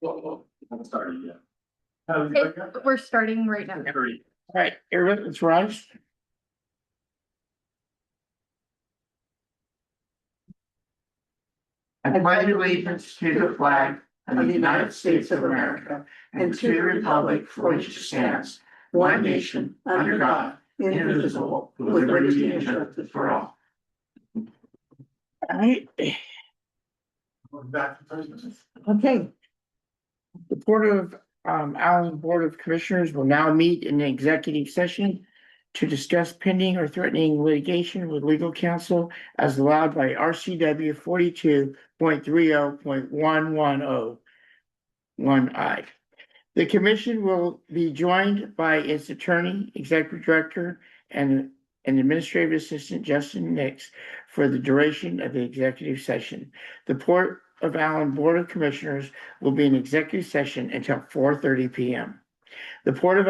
I'm sorry, yeah. We're starting right now. All right, everyone, let's rise. I pledge allegiance to the flag of the United States of America and to the republic for which it stands, one nation, under God, indivisible, with liberty and justice for all. All right. Okay. The Allyn Board of Commissioners will now meet in an executive session to discuss pending or threatening litigation with legal counsel as allowed by RCW 42.30.110(1)(I). The commission will be joined by its attorney, executive director, and an administrative assistant, Justin Nix, for the duration of the executive session. The Port of Allyn Board of Commissioners will be in executive session until 4:30 p.m. The Port of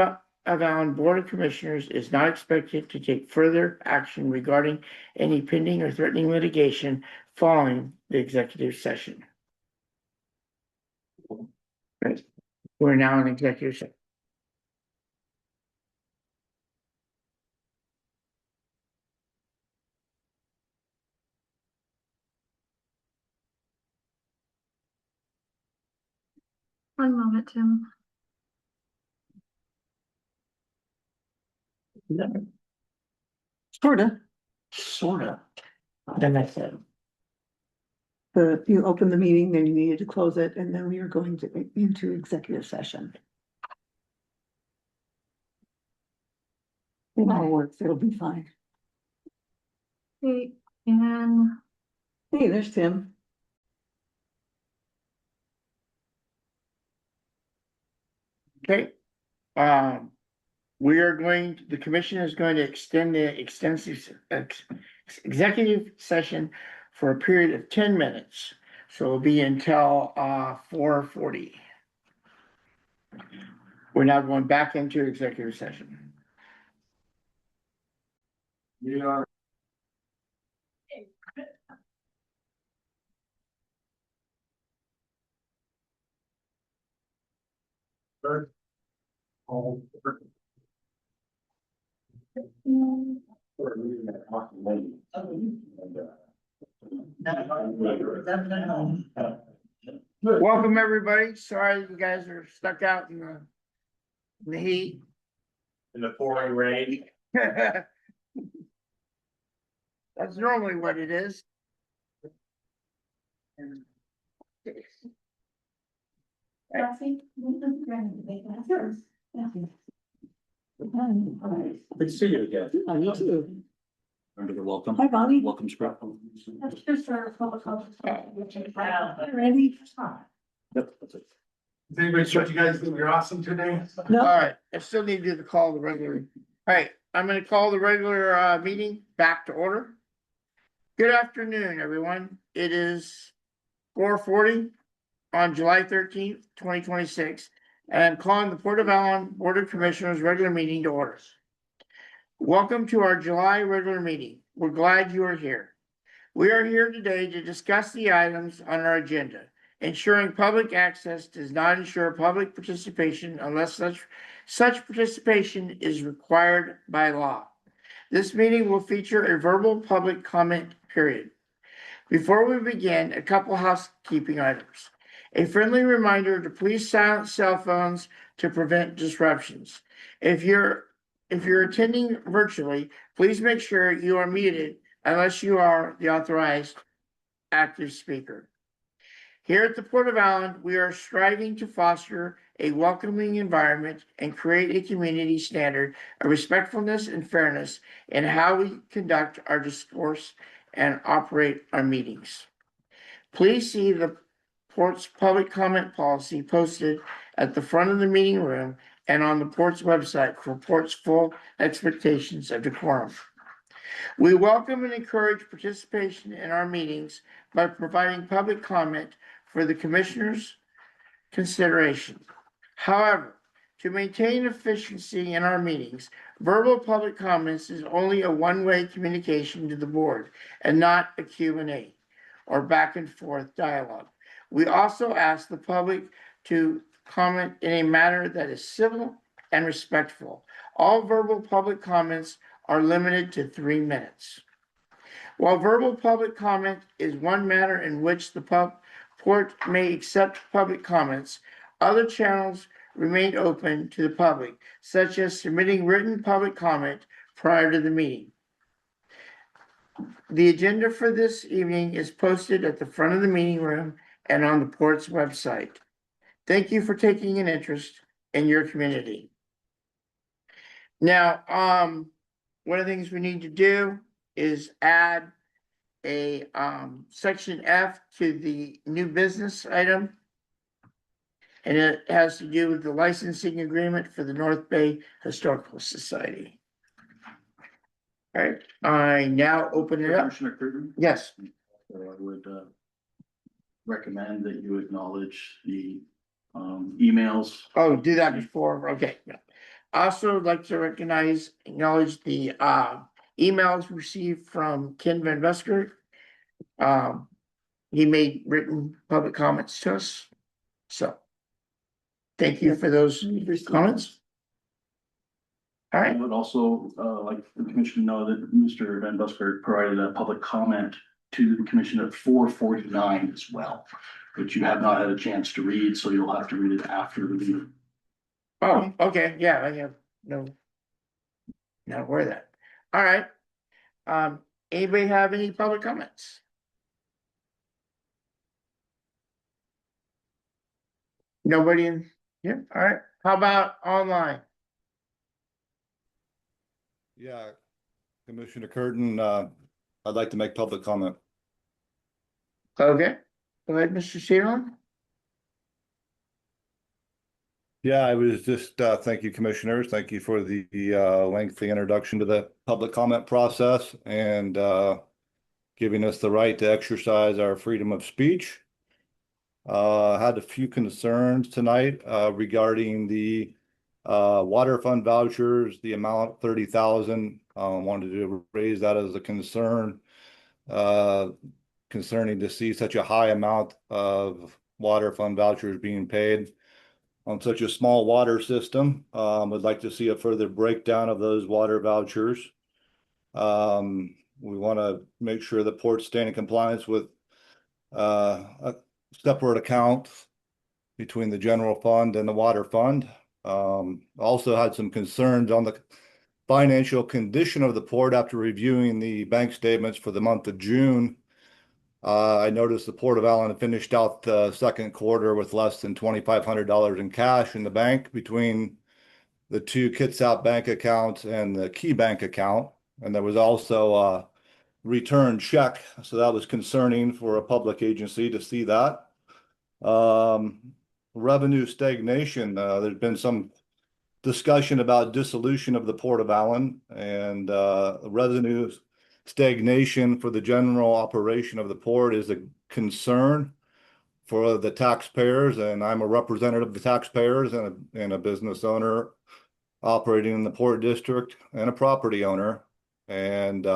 Allyn Board of Commissioners is not expected to take further action regarding any pending or threatening litigation following the executive session. Right. We're now in executive session. One moment, Tim. Sorta. Then I said, You opened the meeting, then you needed to close it, and then we are going into executive session. It all works, it'll be fine. Okay, and Hey, there's Tim. okay. The commission is going to extend the executive session for a period of 10 minutes. So it'll be until 4:40. We're now going back into executive session. Yeah. Welcome, everybody. Sorry you guys are stuck out in the heat. In the pouring rain. That's normally what it is. Good to see you again. You too. Remember the welcome. Hi, Bonnie. Welcome script. that's just our public health. Ready? Yep, that's it. Does anybody think you guys think you're awesome today? All No, right, I still need to call the regular. All right, I'm gonna call the regular meeting back to order. Good afternoon, everyone. It is 4:40 on July 13th, 2026, and I'm calling the Port of Allyn Board of Commissioners regular meeting to order. Welcome to our July regular meeting. We're glad you are here. We are here today to discuss the items on our agenda. Ensuring public access does not ensure public participation unless such participation is required by law. This meeting will feature a verbal public comment period. Before we begin, a couple housekeeping items. A friendly reminder to please silence cell phones to prevent disruptions. If you're attending virtually, please make sure you are muted unless you are the authorized active speaker. Here at the Port of Allyn, we are striving to foster a welcoming environment and create a community standard of respectfulness and fairness in how we conduct our discourse and operate our meetings. Please see the Port's public comment policy posted at the front of the meeting room and on the Port's website for Port's full expectations of decorum. We welcome and encourage participation in our meetings by providing public comment for the commissioners' consideration. However, to maintain efficiency in our meetings, verbal public comments is only a one-way communication to the board and not a Q&A or back and forth dialogue. We also ask the public to comment in a manner that is civil and respectful. All verbal public comments are limited to 3 minutes. While verbal public comment is one manner in which the port may accept public comments, other channels remain open to the public, such as submitting written public comment prior to the meeting. The agenda for this evening is posted at the front of the meeting room and on the port's website. Thank you for taking an interest in your community. Now, one of the things we need to do is add a section F to the new business item. And it has to do with the licensing agreement for the North Bay Historical Society. All right, I now open it up. Commissioner Curtin? Yes, I would recommend that you acknowledge the emails. oh, do that before, okay. Yeah. I also would like to acknowledge the emails received from Ken Van Busker. He made written public comments to us, so. Thank you for those comments. All I right, would also like the commission to know that Mr. Van Busker provided a public comment to the commission at 4:49 as well, which you have not had a chance to read, so you'll have to read it after the meeting. oh, okay, yeah, I have no. Not aware of that. All right. Anybody have any public comments? Nobody in here? All right. How about online? Yeah, Commissioner Curtin, I'd like to make public comment. Okay, go ahead, Mr. Sheeran. Yeah, I was just, thank you, commissioners. Thank you for the lengthy introduction to the public comment process and giving us the right to exercise our freedom of speech. Had a few concerns tonight regarding the water fund vouchers, the amount 30,000. Wanted to raise that as a concern concerning to see such a high amount of water fund vouchers being paid on such a small water system. Would like to see a further breakdown of those water vouchers. We want to make sure the port's staying in compliance with a separate account between the general fund and the water fund. Also had some concerns on the financial condition of the port after reviewing the bank statements for the month of June. I noticed the Port of Allyn finished out the second quarter with less than $2,500 in cash in the bank between the two Kitsap bank accounts and the Key Bank account. And there was also a return check. So that was concerning for a public agency to see that. Revenue stagnation. There's been some discussion about dissolution of the Port of Allyn and revenue stagnation for the general operation of the port is a concern for the taxpayers. And I'm a representative of the taxpayers and a business owner operating in the port district and a property owner. And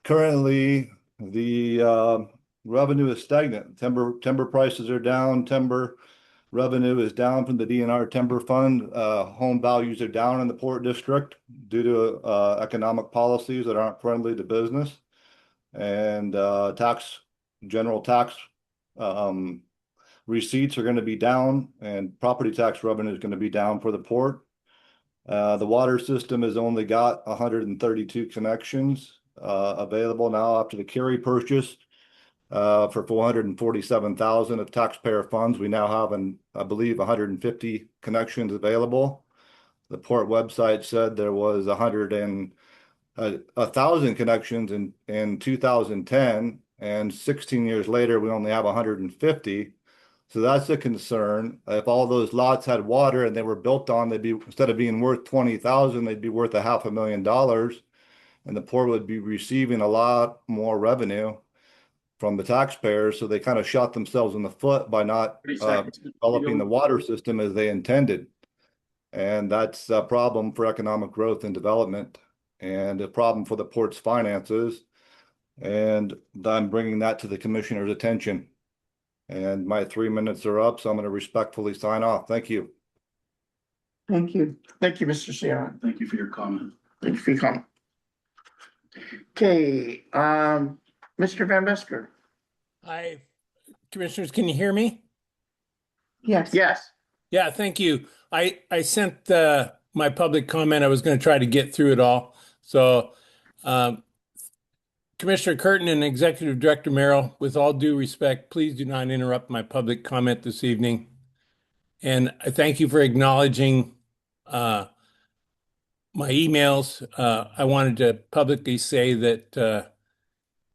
currently the revenue is stagnant. Timber prices are down. Timber revenue is down from the DNR timber fund. Home values are down in the port district due to economic policies that aren't friendly to business. And general tax receipts are going to be down, and property tax revenue is going to be down for the port. The water system has only got 132 connections available now after the Kerry purchase for 447,000 of taxpayer funds. We now have, I believe, 150 connections available. The port website said there was 1,000 connections in 2010, and 16 years later, we only have 150. So that's a concern. If all those lots had water and they were built on, they'd be, instead of being worth 20,000, they'd be worth $500,000, and the port would be receiving a lot more revenue from the taxpayers. So they kind of shot themselves in the foot by not developing the water system as they intended. And that's a problem for economic growth and development, and a problem for the port's finances. And I'm bringing that to the commissioner's attention. And my 3 minutes are up, so I'm going to respectfully sign off. Thank you. Thank you. Thank you, Mr. Sion. Thank you for your comment. Thank you for your comment. Okay, Mr. Van Busker. Hi, Commissioners, can you hear me? Yes. Yes. Yeah, thank you. I sent my public comment. I was going to try to get through it all. So, Commissioner Curtin and Executive Director Merrill, with all due respect, please do not interrupt my public comment this evening. And I thank you for acknowledging my emails. I wanted to publicly say that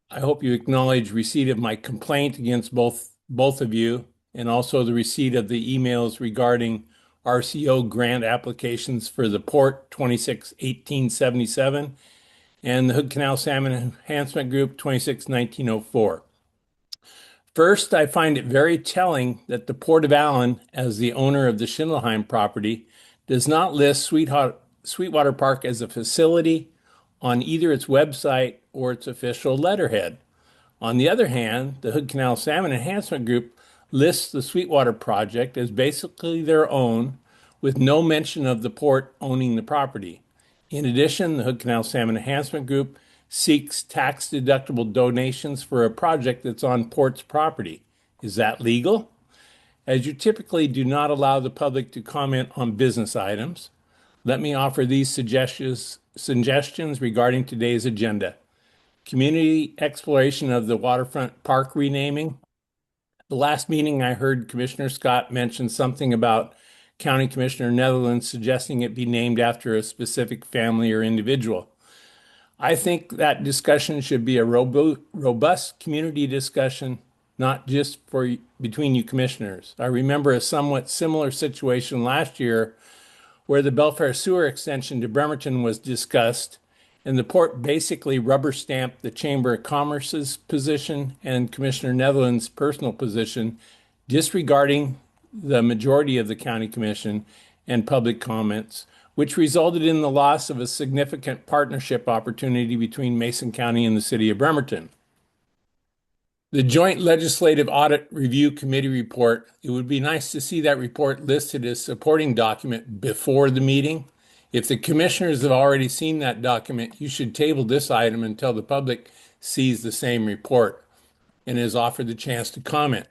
I hope you acknowledge receipt of my complaint against both of you, and also the receipt of the emails regarding RCO grant applications for the Port 261877 and the Hood Canal Salmon Enhancement Group 261904. First, I find it very telling that the Port of Allyn, as the owner of the Schindelheim property, does not list Sweetwater Park as a facility on either its website or its official letterhead. On the other hand, the Hood Canal Salmon Enhancement Group lists the Sweetwater project as basically their own, with no mention of the port owning the property. In addition, the Hood Canal Salmon Enhancement Group seeks tax-deductible donations for a project that's on port's property. Is that legal? As you typically do not allow the public to comment on business items, let me offer these suggestions regarding today's agenda. Community exploration of the waterfront park renaming. The last meeting I heard Commissioner Scott mention something about County Commissioner Netherlands suggesting it be named after a specific family or individual. I think that discussion should be a robust community discussion, not just between you commissioners. I remember a somewhat similar situation last year where the Belfair Sewer extension to Bremerton was discussed, and the port basically rubber stamped the Chamber of Commerce's position and Commissioner Netherlands' personal position, disregarding the majority of the county commission and public comments, which resulted in the loss of a significant partnership opportunity between Mason County and the city of Bremerton. The Joint Legislative Audit Review Committee report, it would be nice to see that report listed as supporting document before the meeting. If the commissioners have already seen that document, you should table this item until the public sees the same report and is offered the chance to comment.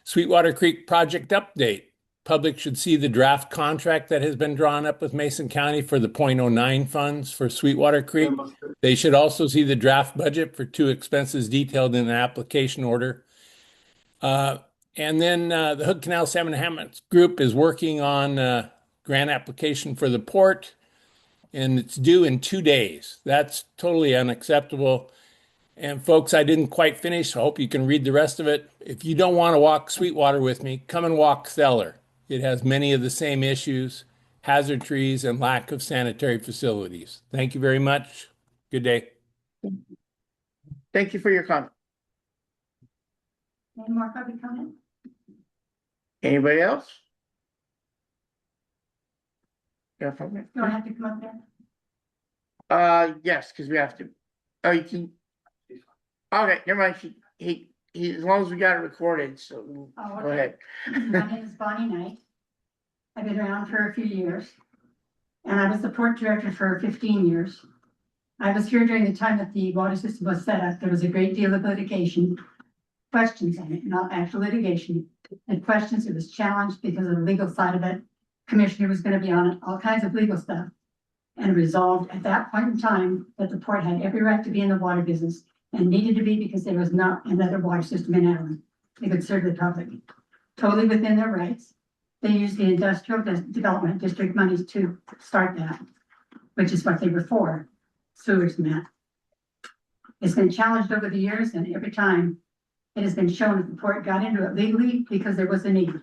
Sweetwater Creek project update. Public should see the draft contract that has been drawn up with Mason County for the .09 funds for Sweetwater Creek. They should also see the draft budget for 2 expenses detailed in the application order. And then the Hood Canal Salmon Enhancement Group is working on grant application for the port, and it's due in 2 days. That's totally unacceptable. And folks, I didn't quite finish. I hope you can read the rest of it. If you don't want to walk Sweetwater with me, come and walk Theller. It has many of the same issues, hazard trees, and lack of sanitary facilities. Thank you very much. Good day. Thank you for your comment. Any more public comment? Anybody else? Yeah, public? You don't have to come up there. Yes, because we have to. Oh, you can. Okay, never mind. He, as long as we got it recorded, so Oh, go ahead. My name is Bonnie Knight. I've been around for a few years, and I was the port director for 15 years. I was here during the time that the water system was set up. There was a great deal of litigation, questions on it, not actual litigation, and questions. It was challenged because of the legal side of it. Commissioner was going to be on it, all kinds of legal stuff, and resolved at that point in time that the port had every right to be in the water business and needed to be because there was not another water system in Allyn. They could serve the public totally within their rights. They used the industrial development district monies to start that, which is what they were for, sewers and that. It's been challenged over the years, and every time it has been shown that the port got into it legally because there was a need.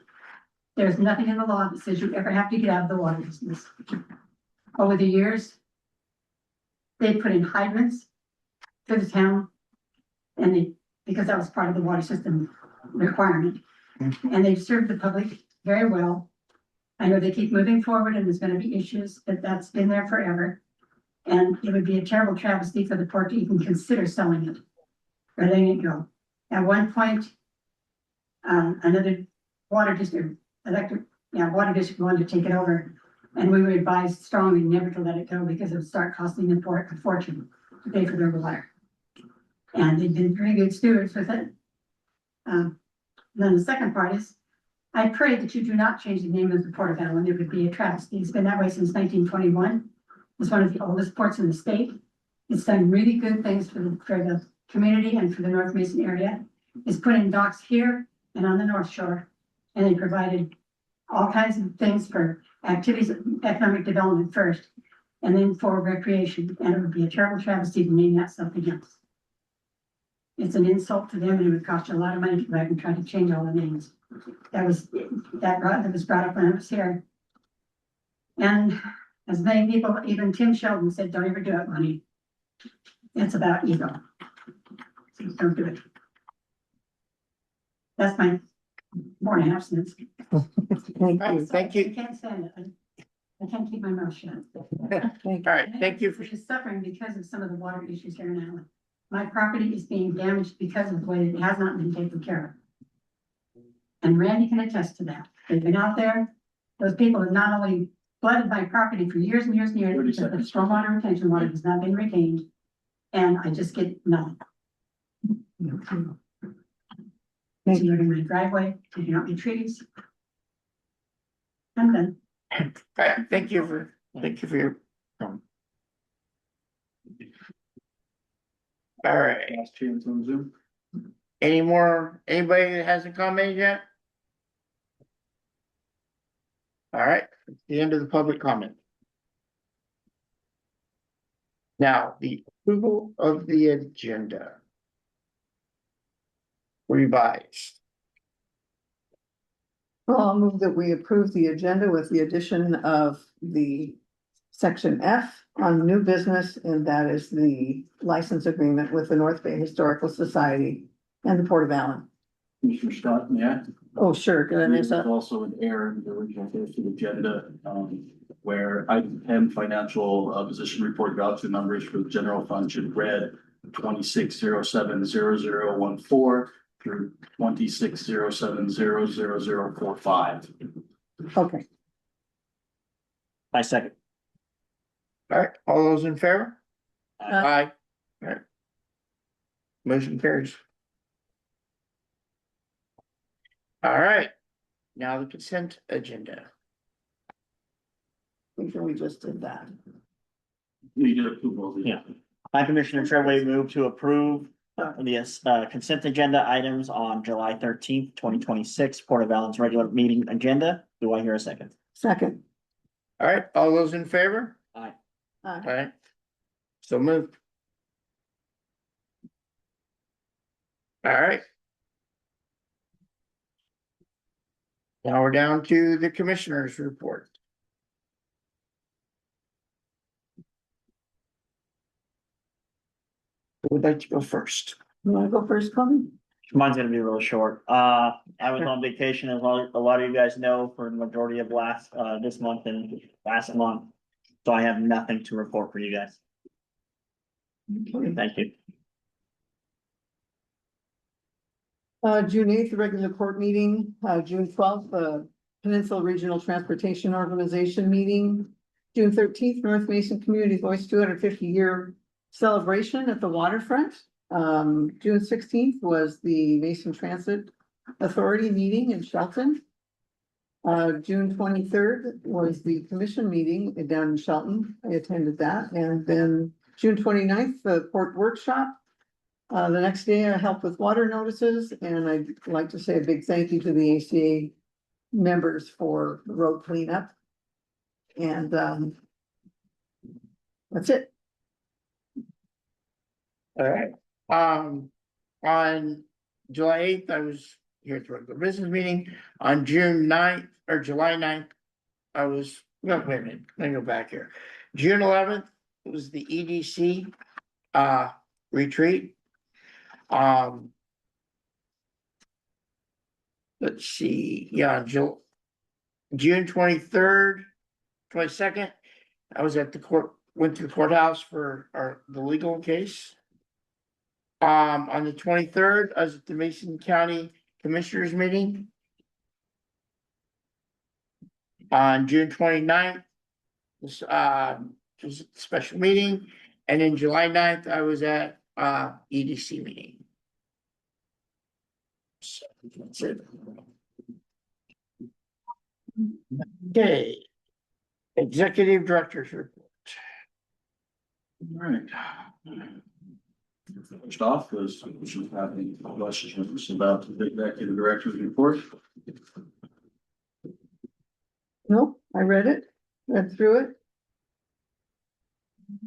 There's nothing in the law that says you ever have to get out of the water business. Over the years, they put in hydrants to the town, and because that was part of the water system requirement, and they've served the public very well. I know they keep moving forward, and there's going to be issues, but that's been there forever. And it would be a terrible travesty for the port to even consider selling it or letting it go. At one point, Another water district, water district wanted to take it over. And we were advised strongly never to let it go because it would start costing them a fortune to pay for their water. And they've been very good stewards with it. Then the second part is, I pray that you do not change the name of the Port of Allyn. It would be a travesty. It's been that way since 1921. It's one of the oldest ports in the state. It's done really good things for the community and for the North Mason area. It's put in docks here and on the North Shore. And they provided all kinds of things for activities, economic development first, and then for recreation. And it would be a terrible travesty to name that something else. It's an insult to them, and it would cost you a lot of money to go back and try to change all the names. That was brought up when I was here. And as many people, even Tim Sheldon said, don't ever do it, Lonnie. It's about ego. So don't do it. That's my 4.5 cents. Thank you. I can't stand it. I can't keep my mouth shut. All right, thank you for, We're just suffering because of some of the water issues here in Allyn. My property is being damaged because of the way it has not been taken care of. And Randy can attest to that. They've been out there. Those people have not only flooded my property for years and years and years because the stormwater retention water has not been retained. And I just get nothing. It's in my driveway, taking out my trees. I'm done. all right, thank you for your. All right, Last chance on Zoom. anybody that hasn't commented yet? All right, the end of the public comment. Now, the approval of the agenda. Revised. Well, I'll move that we approve the agenda with the addition of the section F on new business, and that is the license agreement with the North Bay Historical Society and the Port of Allyn. Commissioner Scott, yeah. Oh, sure, did I miss There's that? also an error in the original posted agenda, where item 10 financial position report voucher numbers for the general fund should have read 26070014 through 2607000045. Okay, I second. All right, all those in favor? Aye. Aye. All right. Motion carries. All right, now the consent agenda. pretty sure we just did that. You did approval. Yeah. I, Commissioner Treadway, move to approve the consent agenda items on July 13th, 2026, Port of Allyn's regular meeting agenda. Do I hear a second? Second. All right, all those in favor? Aye. All right. So moved. All right. Now we're down to the commissioners' report. Who would like to go first? You wanna go first, Colin? Mine's gonna be really short. I was on vacation, as a lot of you guys know, for the majority of this month and last month. So I have nothing to report for you guys. Okay. Thank you. June 8th, regular court meeting, June 12th, Peninsula Regional Transportation Organization meeting. June 13th, North Mason Community Voice 250-year celebration at the waterfront. June 16th was the Mason Transit Authority meeting in Shelton. June 23rd was the commission meeting down in Shelton. I attended that. And then June 29th, the port workshop. The next day I helped with water notices, and I'd like to say a big thank you to the ACA members for the road cleanup. And that's it. All right, on July 8th, I was here at the regular business meeting. On June 9th or July 9th, I was, no, wait a minute, let me go back here. June 11th was the EDC retreat. Let's see, yeah, June 23rd, 22nd, I was at the court, went to the courthouse for the legal case. On the 23rd, I was at the Mason County Commissioners meeting. On June 29th. This, was a special meeting, and then July 9th, I was at, EDC meeting. So, that's it. Okay. Executive Director's Report. All right. First off, was we should have any questions about the executive director's report. Nope, I read through it.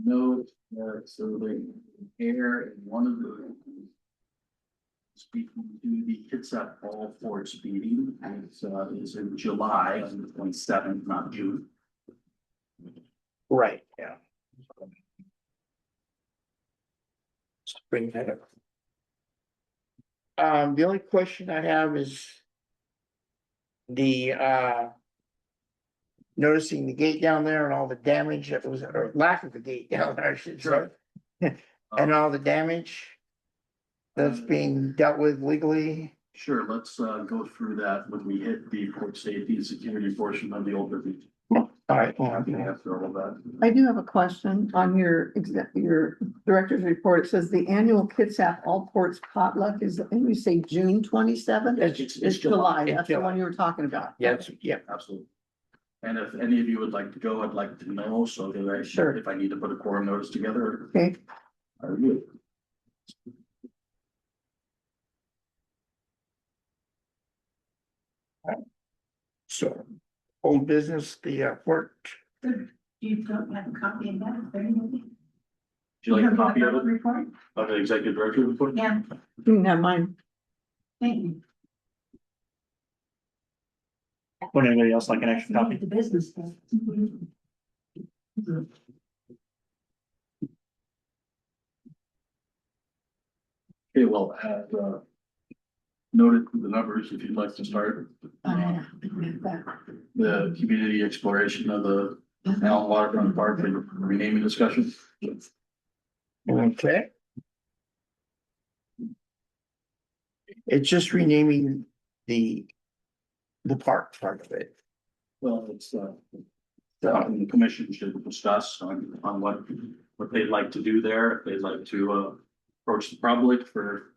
No, so the air in one of the speaking to the Kitsap Ball Ford speeding, and is in July on the 27th, not June. Right, yeah. Let's bring that up. The only question I have is the, noticing the gate down there and all the damage that was, or lack of the gate down there, I should say. And all the damage that's being dealt with legally. Sure, let's go through that when we hit the port safety and security portion of the old review. All right. Happy to answer all of that. I do have a question on your director's report. It says the annual Kitsap All Ports potluck is, and you say June 27th? It's July, that's the one you were talking about. Yes, yeah. Absolutely. And if any of you would like to go, I'd like to know, so that I, Sure. if I need to put a quorum notice together, Okay, I would. So, old business, the port. You don't have a copy of that, very good. Would you like a copy of it, Report? of the executive director report? Yeah, you can have mine. thank you. Would anybody else like an extra copy? The business stuff. Okay, well, I have noted the numbers, if you'd like to start. The community exploration of the Allyn Waterfront Park and renaming discussion. Okay. It's just renaming the park part of it. Well, it's the commission should discuss on what they'd like to do there, if they'd like to approach the public for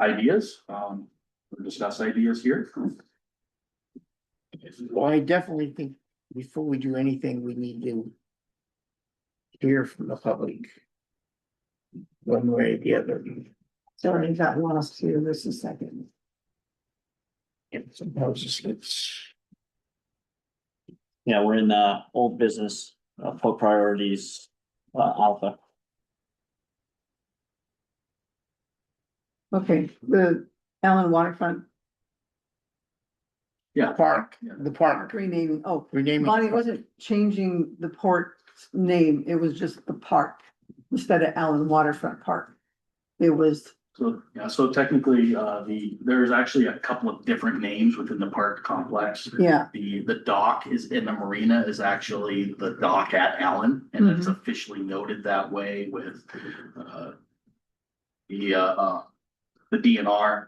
ideas, or discuss ideas here. Well, I definitely think before we do anything, we need to hear from the public. One way or the other. Sorry, I got lost here, this is second. And sometimes it's Yeah, we're in old business, put priorities, alpha. Okay, the Allyn Waterfront Yeah. park, the park, renaming, oh, renaming. Bonnie, it wasn't changing the port's name, it was just the park instead of Allyn Waterfront Park. It was, So, yeah, so technically, there's actually a couple of different names within the park complex. yeah, The dock is in the marina is actually the dock at Allyn, and it's officially noted that way with the DNR,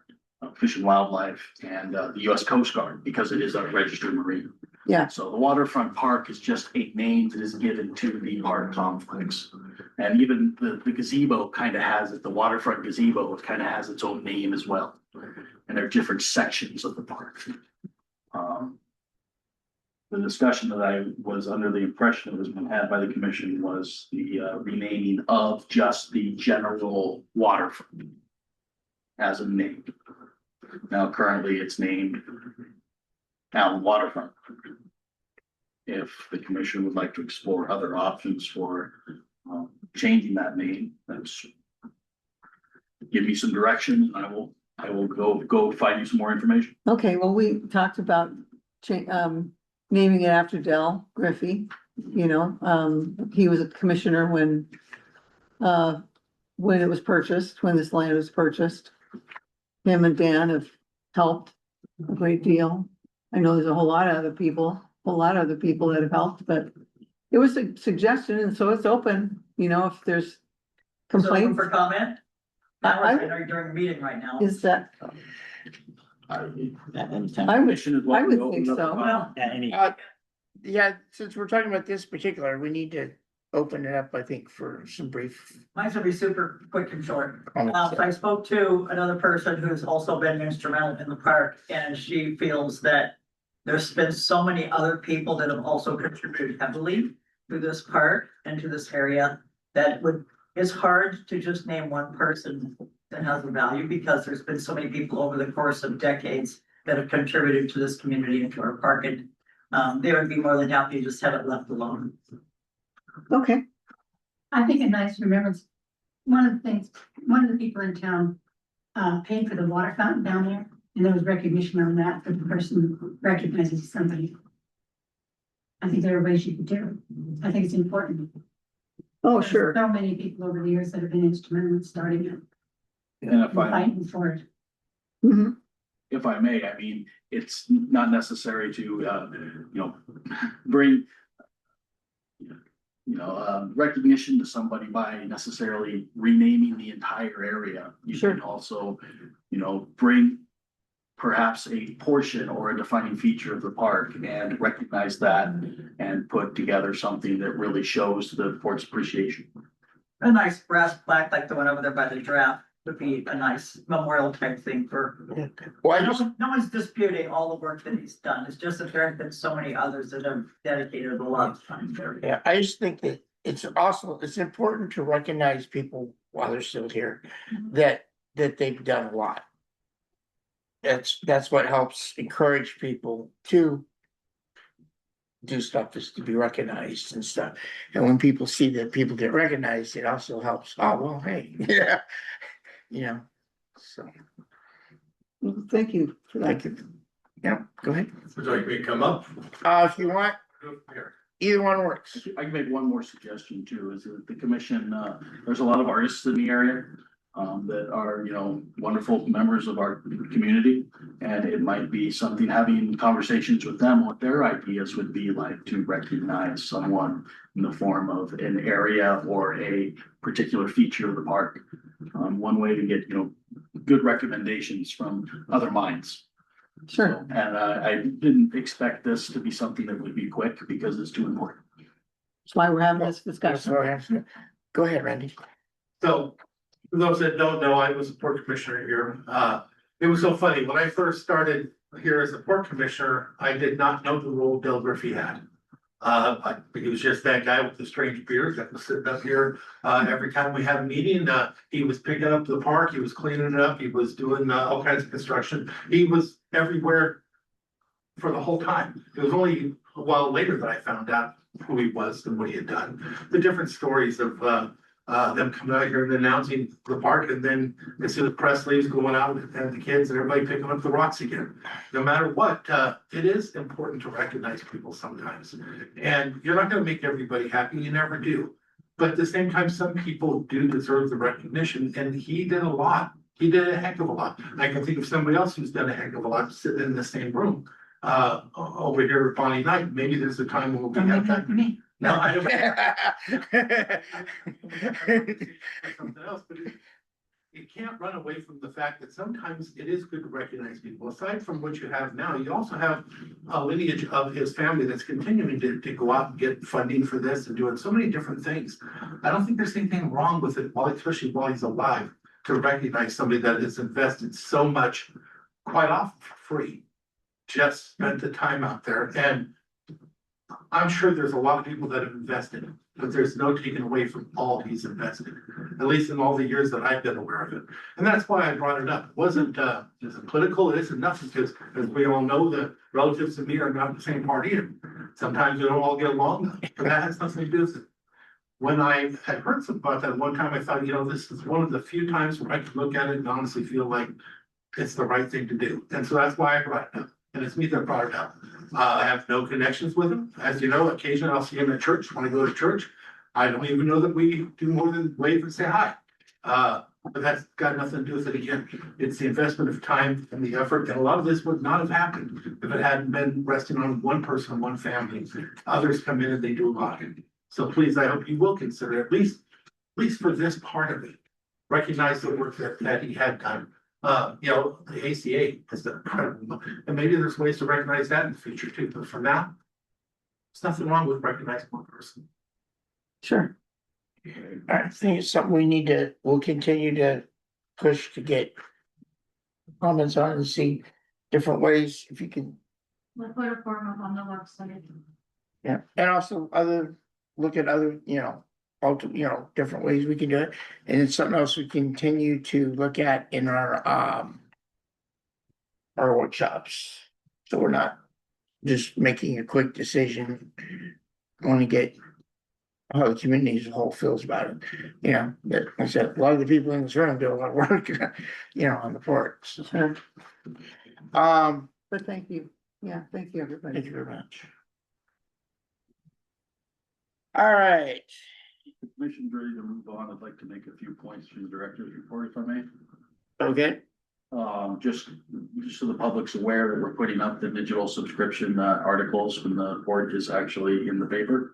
Fish and Wildlife, and the US Coast Guard, because it is a registered marina. yeah, So the waterfront park is just a name that is given to the park complex. And even the gazebo kind of has it, the waterfront gazebo kind of has its own name as well. And there are different sections of the park. The discussion that I was under the impression that was being had by the commission was the renaming of just the general waterfront as a name. Now currently it's named Allyn Waterfront. If the commission would like to explore other options for changing that name, that's give me some direction, and I will go find you some more information. okay, well, we talked about naming it after Del Griffey, you know, he was a commissioner when it was purchased, when this land was purchased. Him and Dan have helped a great deal. I know there's a whole lot of other people that have helped, but it was a suggestion, and so it's open, you know, if there's complaints. For comment? during a meeting right now. Is that, At any time. I would, Commission is I welcome would to open think up the so. file. At any, Yeah, since we're talking about this particular, we need to open it up, I think, for some brief. Mine's gonna be super quick and short. comments. I spoke to another person who's also been instrumental in the park, and she feels that there's been so many other people that have also contributed heavily to this park and to this area that it's hard to just name one person that has a value, because there's been so many people over the course of decades that have contributed to this community and to our park, and they would be more than happy to just have it left alone. Okay, I think a nice remembrance, one of the people in town paid for the water fountain down there, and there was recognition on that for the person who recognizes somebody. I think there are ways you could do it. I think it's important. oh, There's sure. So many people over the years that have been instrumental in starting it And and fighting for it. Mhm. if I may, I mean, it's not necessary to, bring recognition to somebody by necessarily renaming the entire area. You Sure. can also, bring perhaps a portion or a defining feature of the park and recognize that and put together something that really shows the port's appreciation. A nice brass plaque like the one over there by the giraffe would be a nice memorial type thing for. Well, I just, No one's disputing all the work that he's done. It's just that there have been so many others that have dedicated a lot of time there. yeah, I just think that it's important to recognize people while they're still here, that they've done a lot. That's what helps encourage people to do stuff, is to be recognized and stuff. And when people see that people get recognized, it also helps. Oh, well, hey, yeah, so, Well, thank you for that. thank you. Yeah, go ahead. Would you like me to come up? If you want, either one works. I can make one more suggestion too, is that the commission, there's a lot of artists in the area. That are, wonderful members of our community. And it might be something, having conversations with them, what their ideas would be like to recognize someone in the form of an area or a particular feature of the park. One way to get, good recommendations from other minds. Sure. So, and I didn't expect this to be something that would be quick, because it's too important. That's why we're having this discussion. Go ahead, Randy. So, for those that don't know, I was a port commissioner here. It was so funny, when I first started here as a port commissioner, I did not know the role Bill Griffey had. He was just that guy with the strange beard that was sitting up here, every time we had a meeting, he was picking up the park, he was cleaning it up, he was doing, all kinds of construction. He was everywhere for the whole time. It was only a while later that I found out who he was and what he had done. The different stories of, them coming out here and announcing the park, and then as soon as press leaves, going out and the kids and everybody picking up the rocks again. No matter what, it is important to recognize people sometimes. And you're not gonna make everybody happy, you never do. But at the same time, some people do deserve the recognition, and he did a lot. He did a heck of a lot. I can think of somebody else who's done a heck of a lot sitting in the same room. Over here at Bonnie Knight, maybe there's a time when we'll be. Don't make that for me. No, I don't. Something else, but you can't run away from the fact that sometimes it is good to recognize people. Aside from what you have now, you also have a lineage of his family that's continuing to go out and get funding for this and doing so many different things. I don't think there's anything wrong with it, especially while he's alive, to recognize somebody that has invested so much, quite often for free. Just spent the time out there, and I'm sure there's a lot of people that have invested, but there's no taking away from all he's invested, at least in all the years that I've been aware of it. And that's why I brought it up. It wasn't, is it political? It isn't nothing, because as we all know, the relatives to me are not the same party. Sometimes we don't all get along, but that has nothing to do with it. When I had heard something about that one time, I thought, this is one of the few times where I can look at it and honestly feel like it's the right thing to do. And so that's why I brought it up. And it's me that brought it up. I have no connections with him. As you know, occasionally I'll see him at church when I go to church. I don't even know that we do more than wave and say hi. But that's got nothing to do with it again. It's the investment of time and the effort. And a lot of this would not have happened if it hadn't been resting on one person, one family. Others come in and they do a lot. So please, I hope you will consider at least for this part of it. recognize the work that he had done. You know, the ACA is incredible, and maybe there's ways to recognize that in the future too, but for now, there's nothing wrong with recognizing one person. Sure. I think it's something we'll continue to push to get comments on and see different ways, if you can, We'll put a form up on the website. yeah, and also look at other, different ways we can do it. And it's something else we continue to look at in our workshops. So we're not just making a quick decision, want to get how the community as a whole feels about it. You know, that, like I said, a lot of the people in this room do a lot of work, on the ports. Sure. But thank you. Yeah, thank you, everybody. Thank you very much. All right, The commission's ready to move on. I'd like to make a few points from the director's report, if I may. okay, Just so the public's aware that we're putting up the digital subscription articles when the board is actually in the paper.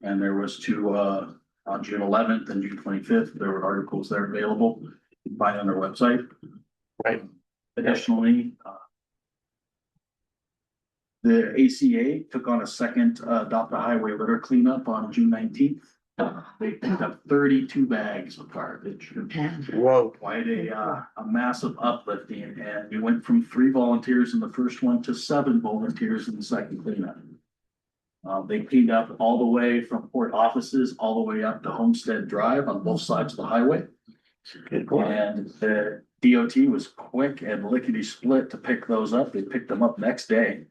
And there was two on June 11th and June 25th. There were articles there available. You can find on our website. Right. Additionally, the ACA took on a second adopt a highway litter cleanup on June 19th. They picked up 32 bags of garbage. whoa, Quite a massive uplifting, and we went from 3 volunteers in the first one to 7 volunteers in the second cleanup. They cleaned up all the way from port offices, all the way up to Homestead Drive on both sides of the highway. good point. And the DOT was quick and lickety split to pick those up. They picked them up next day.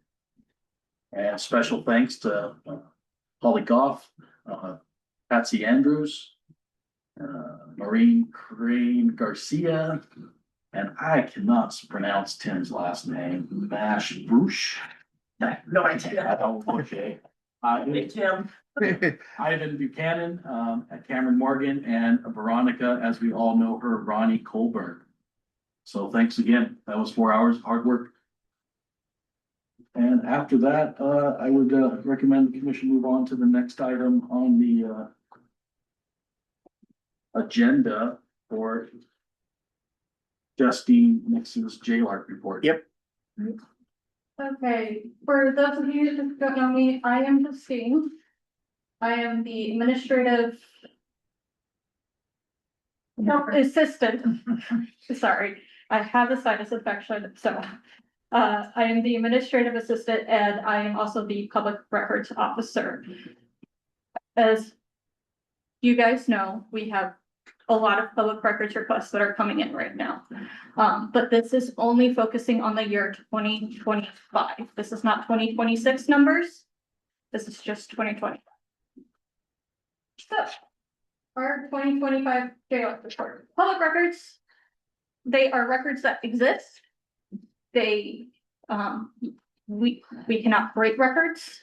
And special thanks to Holly Goff, Patsy Andrews, Maureen Crane Garcia, and I cannot pronounce Tim's last name, Mash Bruce. No idea. I don't know, Jay. Hey, Tim. Ivan Buchanan, Cameron Morgan, and Veronica, as we all know her, Ronnie Colburn. So thanks again. That was 4 hours of hard work. And after that, I would recommend the commission move on to the next item on the agenda for Justine Nixon's JLARC report. Yep. Okay, for those of you that don't know me, I am Justine. I am the administrative assistant. Sorry, I have a sinus infection, so. I am the administrative assistant and I am also the public records officer. As you guys know, we have a lot of public records requests that are coming in right now. But this is only focusing on the year 2025. This is not 2026 numbers. This is just 2020. So, our 2025 JLARC report. Public records, they are records that exist. They, we cannot break records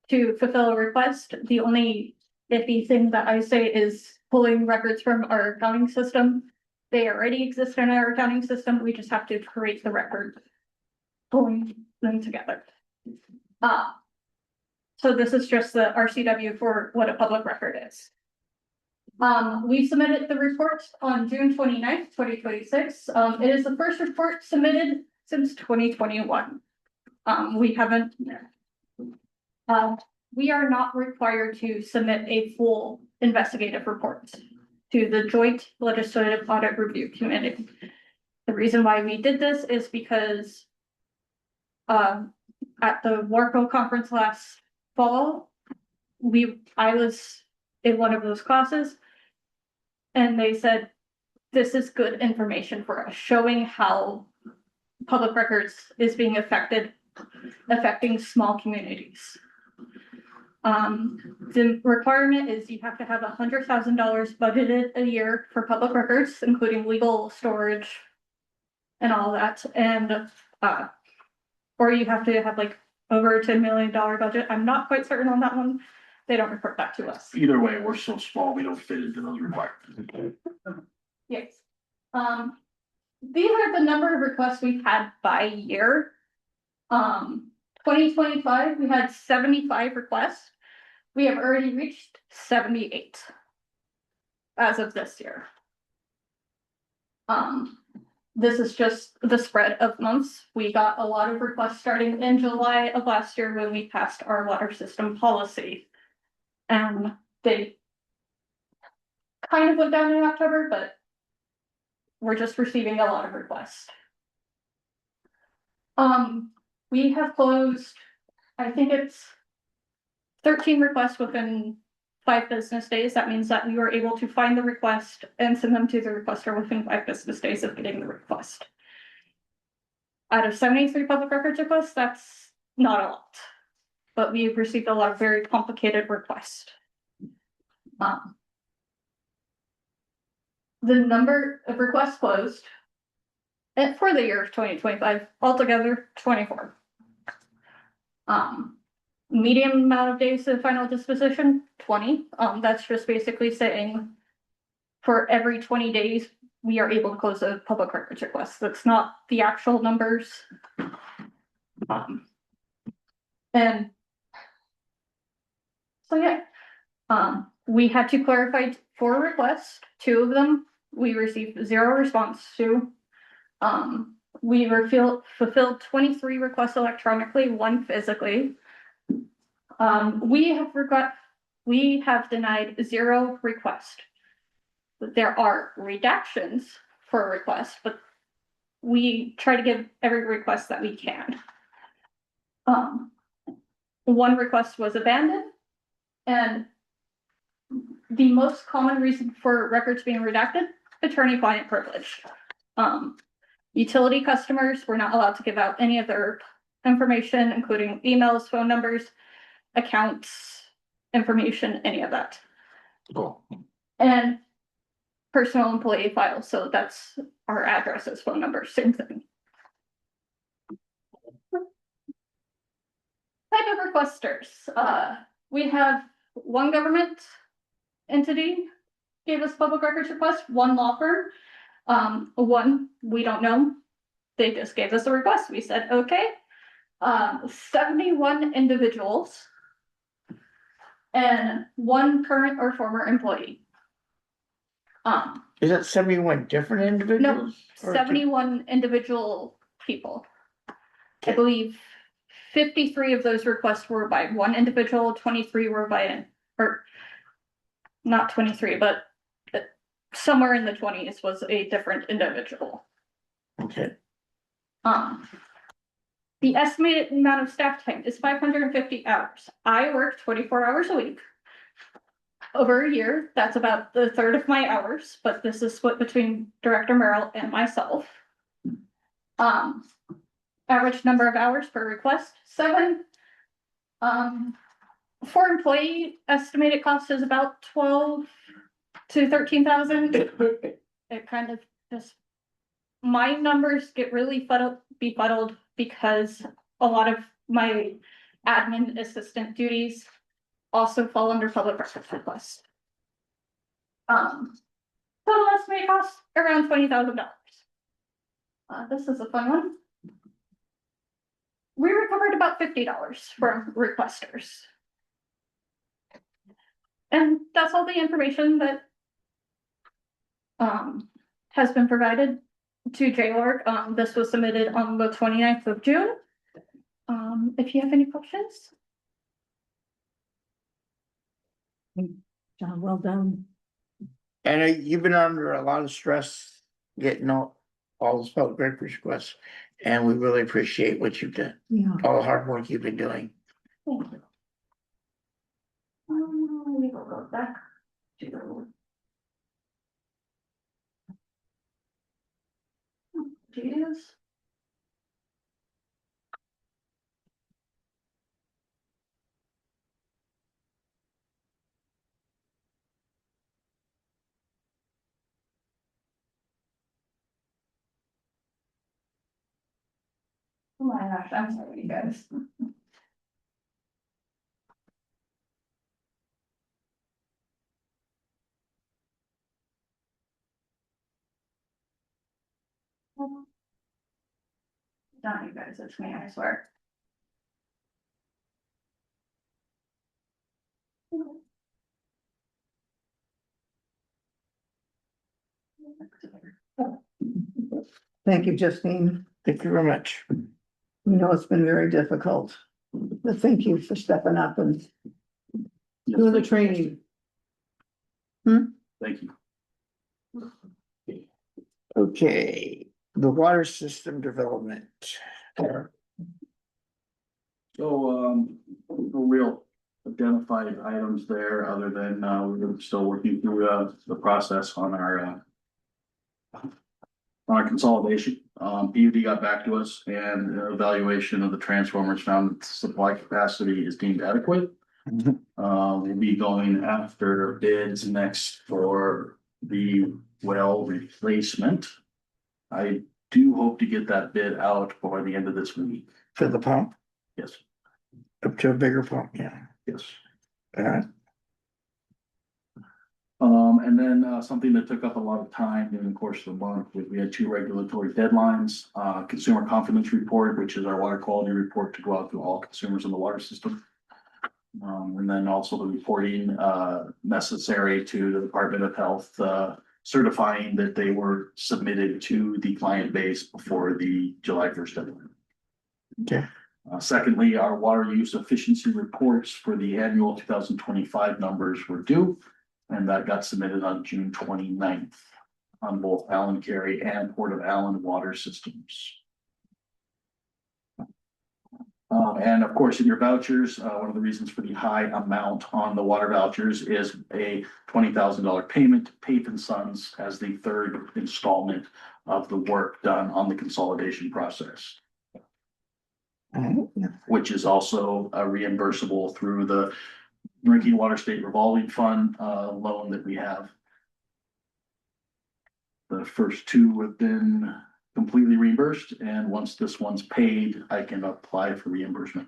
to fulfill a request. The only iffy thing that I say is pulling records from our accounting system. They already exist in our accounting system. We just have to create the record, pulling them together. So this is just the RCW for what a public record is. We submitted the report on June 29th, 2026. It is the first report submitted since 2021. We are not required to submit a full investigative report to the Joint Legislative Audit Review Committee. The reason why we did this is because at the Warco conference last fall, I was in one of those classes. And they said, this is good information for us, showing how public records is being affecting small communities. The requirement is you have to have $100,000 budgeted a year for public records, including legal storage and all that. And, or you have to have like over a $10 million budget. I'm not quite certain on that one. They don't report that to us. Either way, we're so small, we don't fit into those requirements. Yes. These are the number of requests we've had by year. 2025, we had 75 requests. We have already reached 78 as of this year. This is just the spread of months. We got a lot of requests starting in July of last year when we passed our water system policy. And they kind of went down in October, but we're just receiving a lot of requests. We have closed, I think it's 13 requests within 5 business days. That means that we were able to find the request and send them to the requester within 5 business days of getting the request. Out of 73 public records requests, that's not a lot, but we've received a lot of very complicated requests. The number of requests closed and for the year of 2025, altogether 24. Medium amount of days to final disposition, 20. That's just basically saying for every 20 days, we are able to close a public records request. That's not the actual numbers. And so yeah, we had to clarify 4 requests. 2 of them we received 0 response to. We fulfilled 23 requests electronically, 1 physically. We have denied 0 requests. There are redactions for a request, but we try to give every request that we can. 1 request was abandoned, and the most common reason for records being redacted, attorney-client privilege. Utility customers were not allowed to give out any of their information, including emails, phone numbers, accounts, information, any of that. Cool. And personal employee files, so that's our addresses, phone numbers, same thing. Type of requesters. We have 1 government entity gave us public records request, 1 law firm. 1 we don't know. They just gave us a request. We said okay. 71 individuals and 1 current or former employee. Is that 71 different individuals? No, 71 individual people. I believe 53 of those requests were by 1 individual, 23 were by or not 23, but somewhere in the 20s was a different individual. Okay. The estimated amount of staff time is 550 hours. I work 24 hours a week. Over a year, that's about 1/3 of my hours, but this is split between Director Merrill and myself. Average number of hours per request, 7. For employee, estimated cost is about 12 to 13,000. It kind of just, my numbers get really befuddled because a lot of my admin assistant duties also fall under public records requests. Total estimated cost around $20,000. This is a fun one. We recovered about $50 from requesters. And that's all the information that has been provided to JORG. This was submitted on the 29th of June. If you have any questions. John, well done. And you've been under a lot of stress getting all those public records requests, and we really appreciate what you've done, Yeah. all the hard work you've been doing. Thank you. We will go back to. Geez. Oh my gosh, I'm sorry, you guys. Not you guys, it's me, I swear. Thank you, Justine. Thank you very much. We know it's been very difficult, but thank you for stepping up and doing the training. Thank you. Okay, the water system development. So, no real identified items there, other than, we're still working through, the process on our consolidation. PUD got back to us, and the evaluation of the transformers found that the supply capacity is deemed adequate. We'll be going after bids next for the well replacement. I do hope to get that bid out before the end of this week. For the pump, Yes, up to a bigger pump, yeah. yes. Alright, And then, something that took up a lot of time during the course of the month, was we had two regulatory deadlines, consumer confidence report, which is our water quality report to go out to all consumers in the water system. And then also the reporting, necessary to the Department of Health, certifying that they were submitted to the client base before the July 1st deadline. okay, Secondly, our water use efficiency reports for the annual 2025 numbers were due. And that got submitted on June 29th on both Allyn Cary and Port of Allyn water systems. And of course, in your vouchers, one of the reasons for the high amount on the water vouchers is a $20,000 payment to Pape & Sons as the third installment of the work done on the consolidation process, which is also reimbursable through the Drinking Water State Revolving Fund loan that we have. The first two have been completely reimbursed, and once this one's paid, I can apply for reimbursement.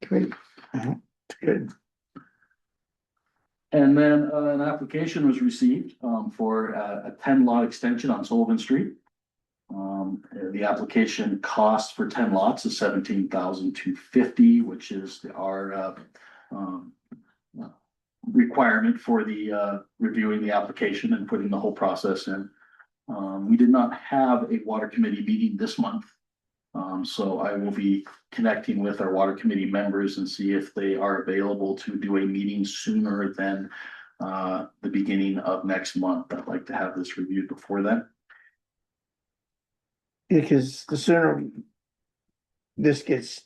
great. Good. And then an application was received for a 10-lot extension on Sullivan Street. The application cost for 10 lots is $17,250, which is our requirement for the reviewing the application and putting the whole process in. We did not have a water committee meeting this month. So I will be connecting with our water committee members and see if they are available to do a meeting sooner than the beginning of next month. I'd like to have this reviewed before then. Because the sooner this gets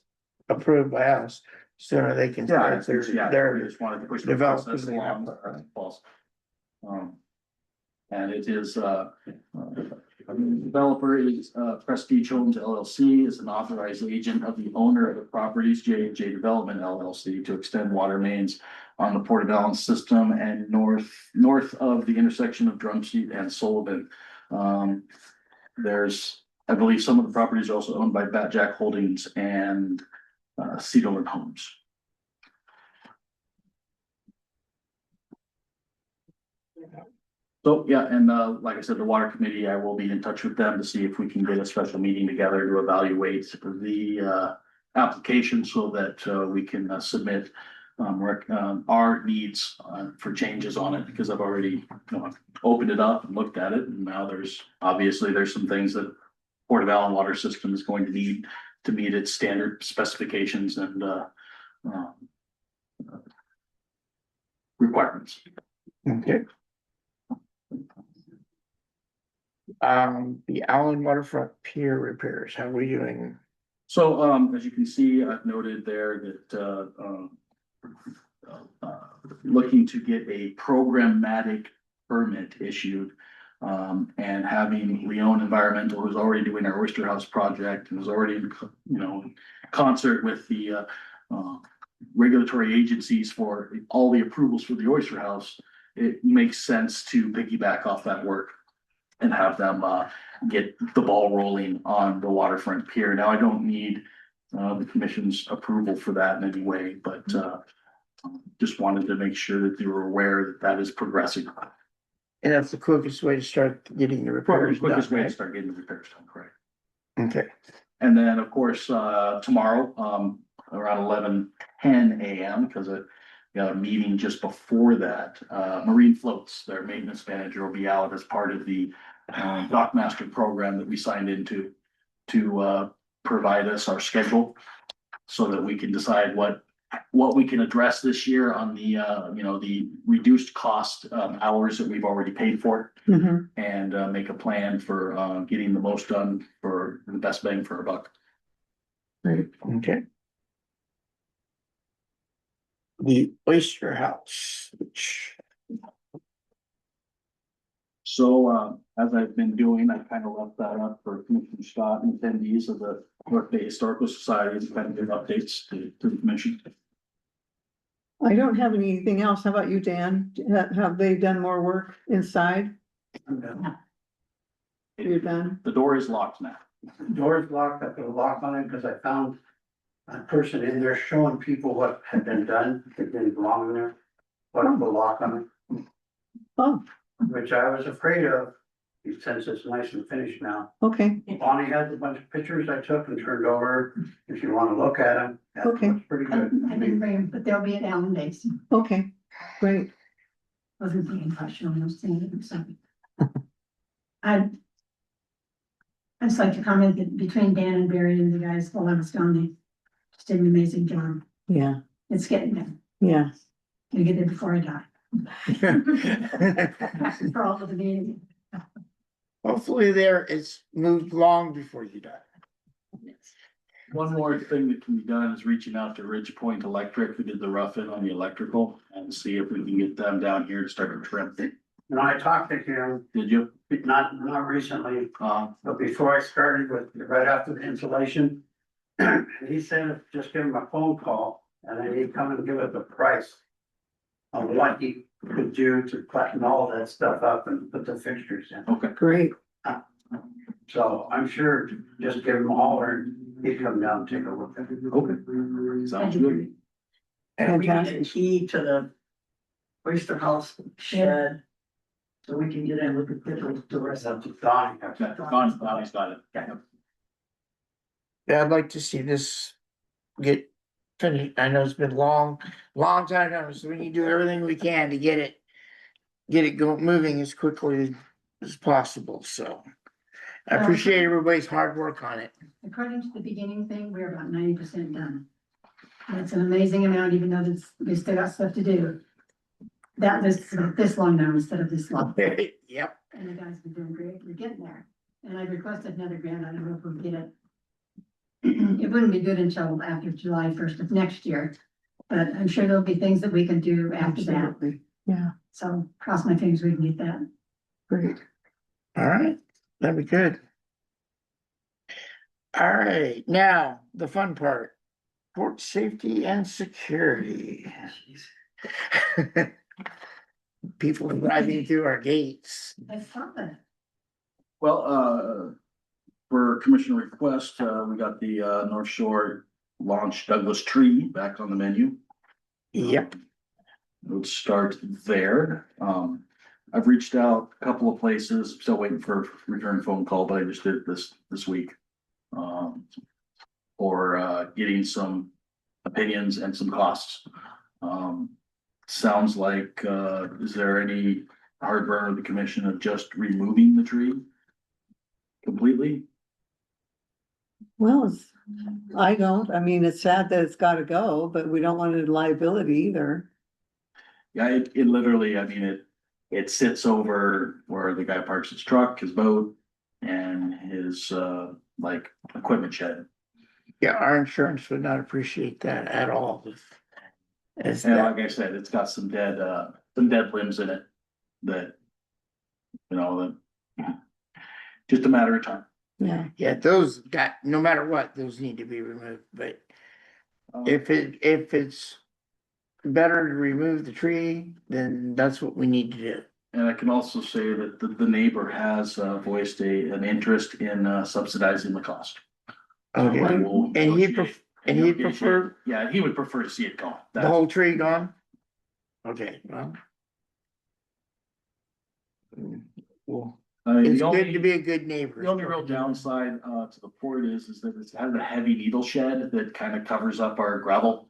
approved by us, sooner they can start We their just wanted to push the development. process along as fast as possible. And it is, developer is, Prestige Homes LLC is an authorized agent of the owner of the properties, J&J Development LLC, to extend water mains on the Port of Allyn system and north of the intersection of Drum Street and Sullivan. There's, I believe some of the properties are also owned by Bat Jack Holdings and Cedarland Homes. So, yeah, and like I said, the water committee, I will be in touch with them to see if we can get a special meeting together to evaluate the application so that we can submit our needs for changes on it, because I've already, opened it up and looked at it, and now there's some things that Port of Allyn water system is going to need to meet its standard specifications and requirements. Okay. The Allyn waterfront pier repairs, how are we doing? So, as you can see, I've noted there that, looking to get a programmatic permit issued. And having Leon Environmental, who's already doing our Oyster House project and is already in, concert with the, regulatory agencies for all the approvals for the Oyster House, it makes sense to piggyback off that work and have them, get the ball rolling on the waterfront pier. Now, I don't need, the commission's approval for that in any way, but, just wanted to make sure that you were aware that that is progressing. And that's the quickest way to start getting the Probably repairs the quickest done, way to right? start getting the repairs done, correct? Okay, And then, of course, tomorrow, around 11:10 a.m., because got a meeting just before that. Marine Floats, their maintenance manager, will be out as part of the dock master program that we signed into to provide us our schedule so that we can decide what we can address this year on the the reduced cost hours that we've already paid for, Mhm. and make a plan for getting the most done for the best bang for our buck. Great. Okay. The Oyster House, which, So as I've been doing, I kind of left that up for Commissioner Scott and attendees of the North Bay Historical Society to kind of give updates to the commission. I don't have anything else. How about you, Dan? Have they done more work inside? You're done? The door is locked now. Door's locked, I put a lock on it because I found a person in there showing people what had been done, that didn't belong in there. Put a lock on Oh, it, which I was afraid of, since it's nice and finished now. okay, Bonnie has a bunch of pictures I took and turned over, if you wanna look at them. That Okay. looks pretty I good. didn't bring them, but they'll be at Allyn Days. okay, great. Wasn't thinking question on those things, so. I'd just like to comment that between Dan and Barry and the guys while I was gone, they just did an amazing job. Yeah, It's getting there. yeah. Gonna get there before I die. For all of the meeting. hopefully there it's moved long before you die. One more thing that can be done is reaching out to Ridge Point Electric, who did the rough-in on the electrical, and see if we can get them down here to start to trim. And I talked to him, Did you? not recently, Uh, but before I started with, right after the insulation. He said, just give him a phone call and then he'd come and give us a price. On what he could do to flatten all that stuff up and put the fixtures in. okay. Great. So I'm sure just give him a holler and he'd come down and take a look at it. Okay. Sounds good. And we need a Fantastic. key to the Oyster House shed. So we can get in with the pictures to rest of. Donnie. Yeah, Donnie's got it. Yeah, I'd like to see this get finished. I know it's been long time coming, so we need to do everything we can to get it moving as quickly as possible, so. I appreciate everybody's hard work on it. According to the beginning thing, we're about 90% done. That's an amazing amount, even though we still got stuff to do. That list is this long now instead of this long. Yep, And the guys have been doing great. We're getting there. And I requested another grant. I don't know if we'll get it. It wouldn't be good until after July 1st of next year. But I'm sure there'll be things that we can do after that. Absolutely. Yeah, So cross my fingers we can get that. great. all right, that'd be good. All right, now, the fun part, port safety and security. People driving through our gates. I saw that. Well, for commissioner request, we got the North Shore launch Douglas tree back on the menu. Yep, Let's start there. I've reached out a couple of places, still waiting for a return phone call, but I just did it this week. For getting some opinions and some costs. Sounds like, is there any heartburn of the commission of just removing the tree completely? Well, I don't, I mean, it's sad that it's gotta go, but we don't want a liability either. Yeah, it literally, I mean, it sits over where the guy parks his truck, his boat, and his like equipment shed. yeah, our insurance would not appreciate that at all. As And that, like I said, it's got some dead limbs in it that, that just a matter of time. yeah, those got, no matter what, those need to be removed, but if it's better to remove the tree, then that's what we need to do. And I can also say that the neighbor has voiced an interest in subsidizing the cost. So Okay, I will and negotiate he'd negotiate. prefer Yeah, he would prefer to see it gone. the whole tree gone? Okay, well. Well, I mean, it's the good to only, be a good neighbor. the only real downside to the port is that it has a heavy needle shed that kind of covers up our gravel.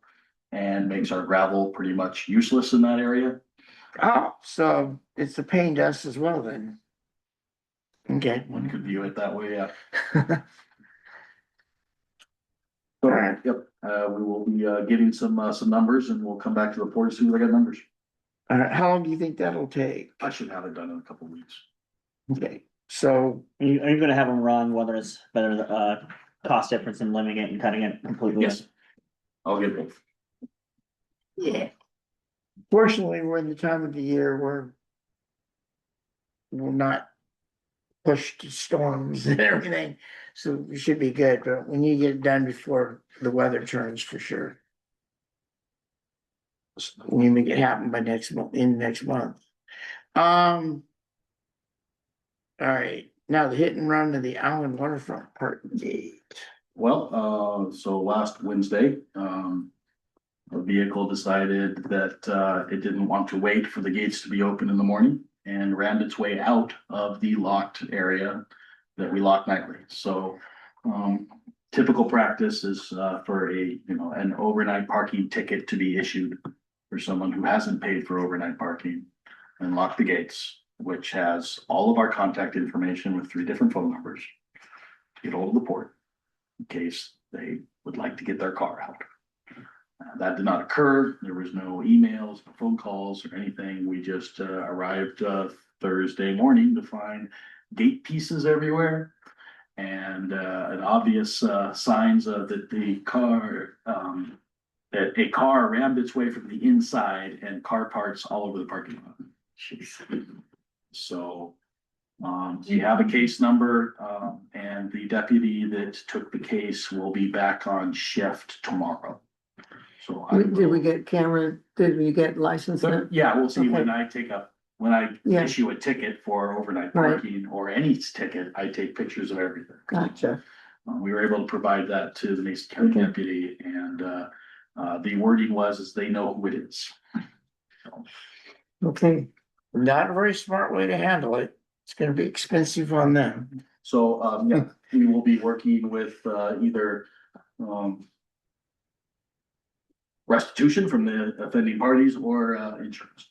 and makes our gravel pretty much useless in that area. Oh, so it's a pain to us as well then. Okay. One could view it that way, yeah. All So, right. yep, we will be getting some numbers and we'll come back to the board as soon as I get numbers. How long do you think that'll take? I should have it done in a couple of weeks. Okay, so, Are you gonna have them run whether it's better, cost difference in limbing it and cutting it completely? Yes. I'll get both. yeah. Fortunately, we're in the time of the year where we're not pushed to storms and everything, so we should be good, but we need to get it done before the weather turns for sure. We make it happen by next month, in next month. All right, now the hit and run to the Allyn Waterfront Park Gate. Well, so last Wednesday, a vehicle decided that it didn't want to wait for the gates to be open in the morning and rammed its way out of the locked area that we lock nightly. So typical practice is for an overnight parking ticket to be issued for someone who hasn't paid for overnight parking and lock the gates, which has all of our contact information with 3 different phone numbers to get hold of the port in case they would like to get their car out. That did not occur. There was no emails, no phone calls or anything. We just arrived Thursday morning to find gate pieces everywhere and an obvious signs that the car that a car rammed its way from the inside and car parts all over the parking lot. So we have a case number and the deputy that took the case will be back on shift tomorrow. So Did we get camera, did we get license? yeah, we'll see Okay. when I Yeah. issue a ticket for overnight Right. parking or any ticket, I take pictures of everything. Gotcha. We were able to provide that to the Mason County Okay. deputy and the wording is they know who it is. So, Okay, Not a very smart way to handle it. It's gonna be expensive on them. So, yeah, we will be working with either restitution from the offending parties or insurance.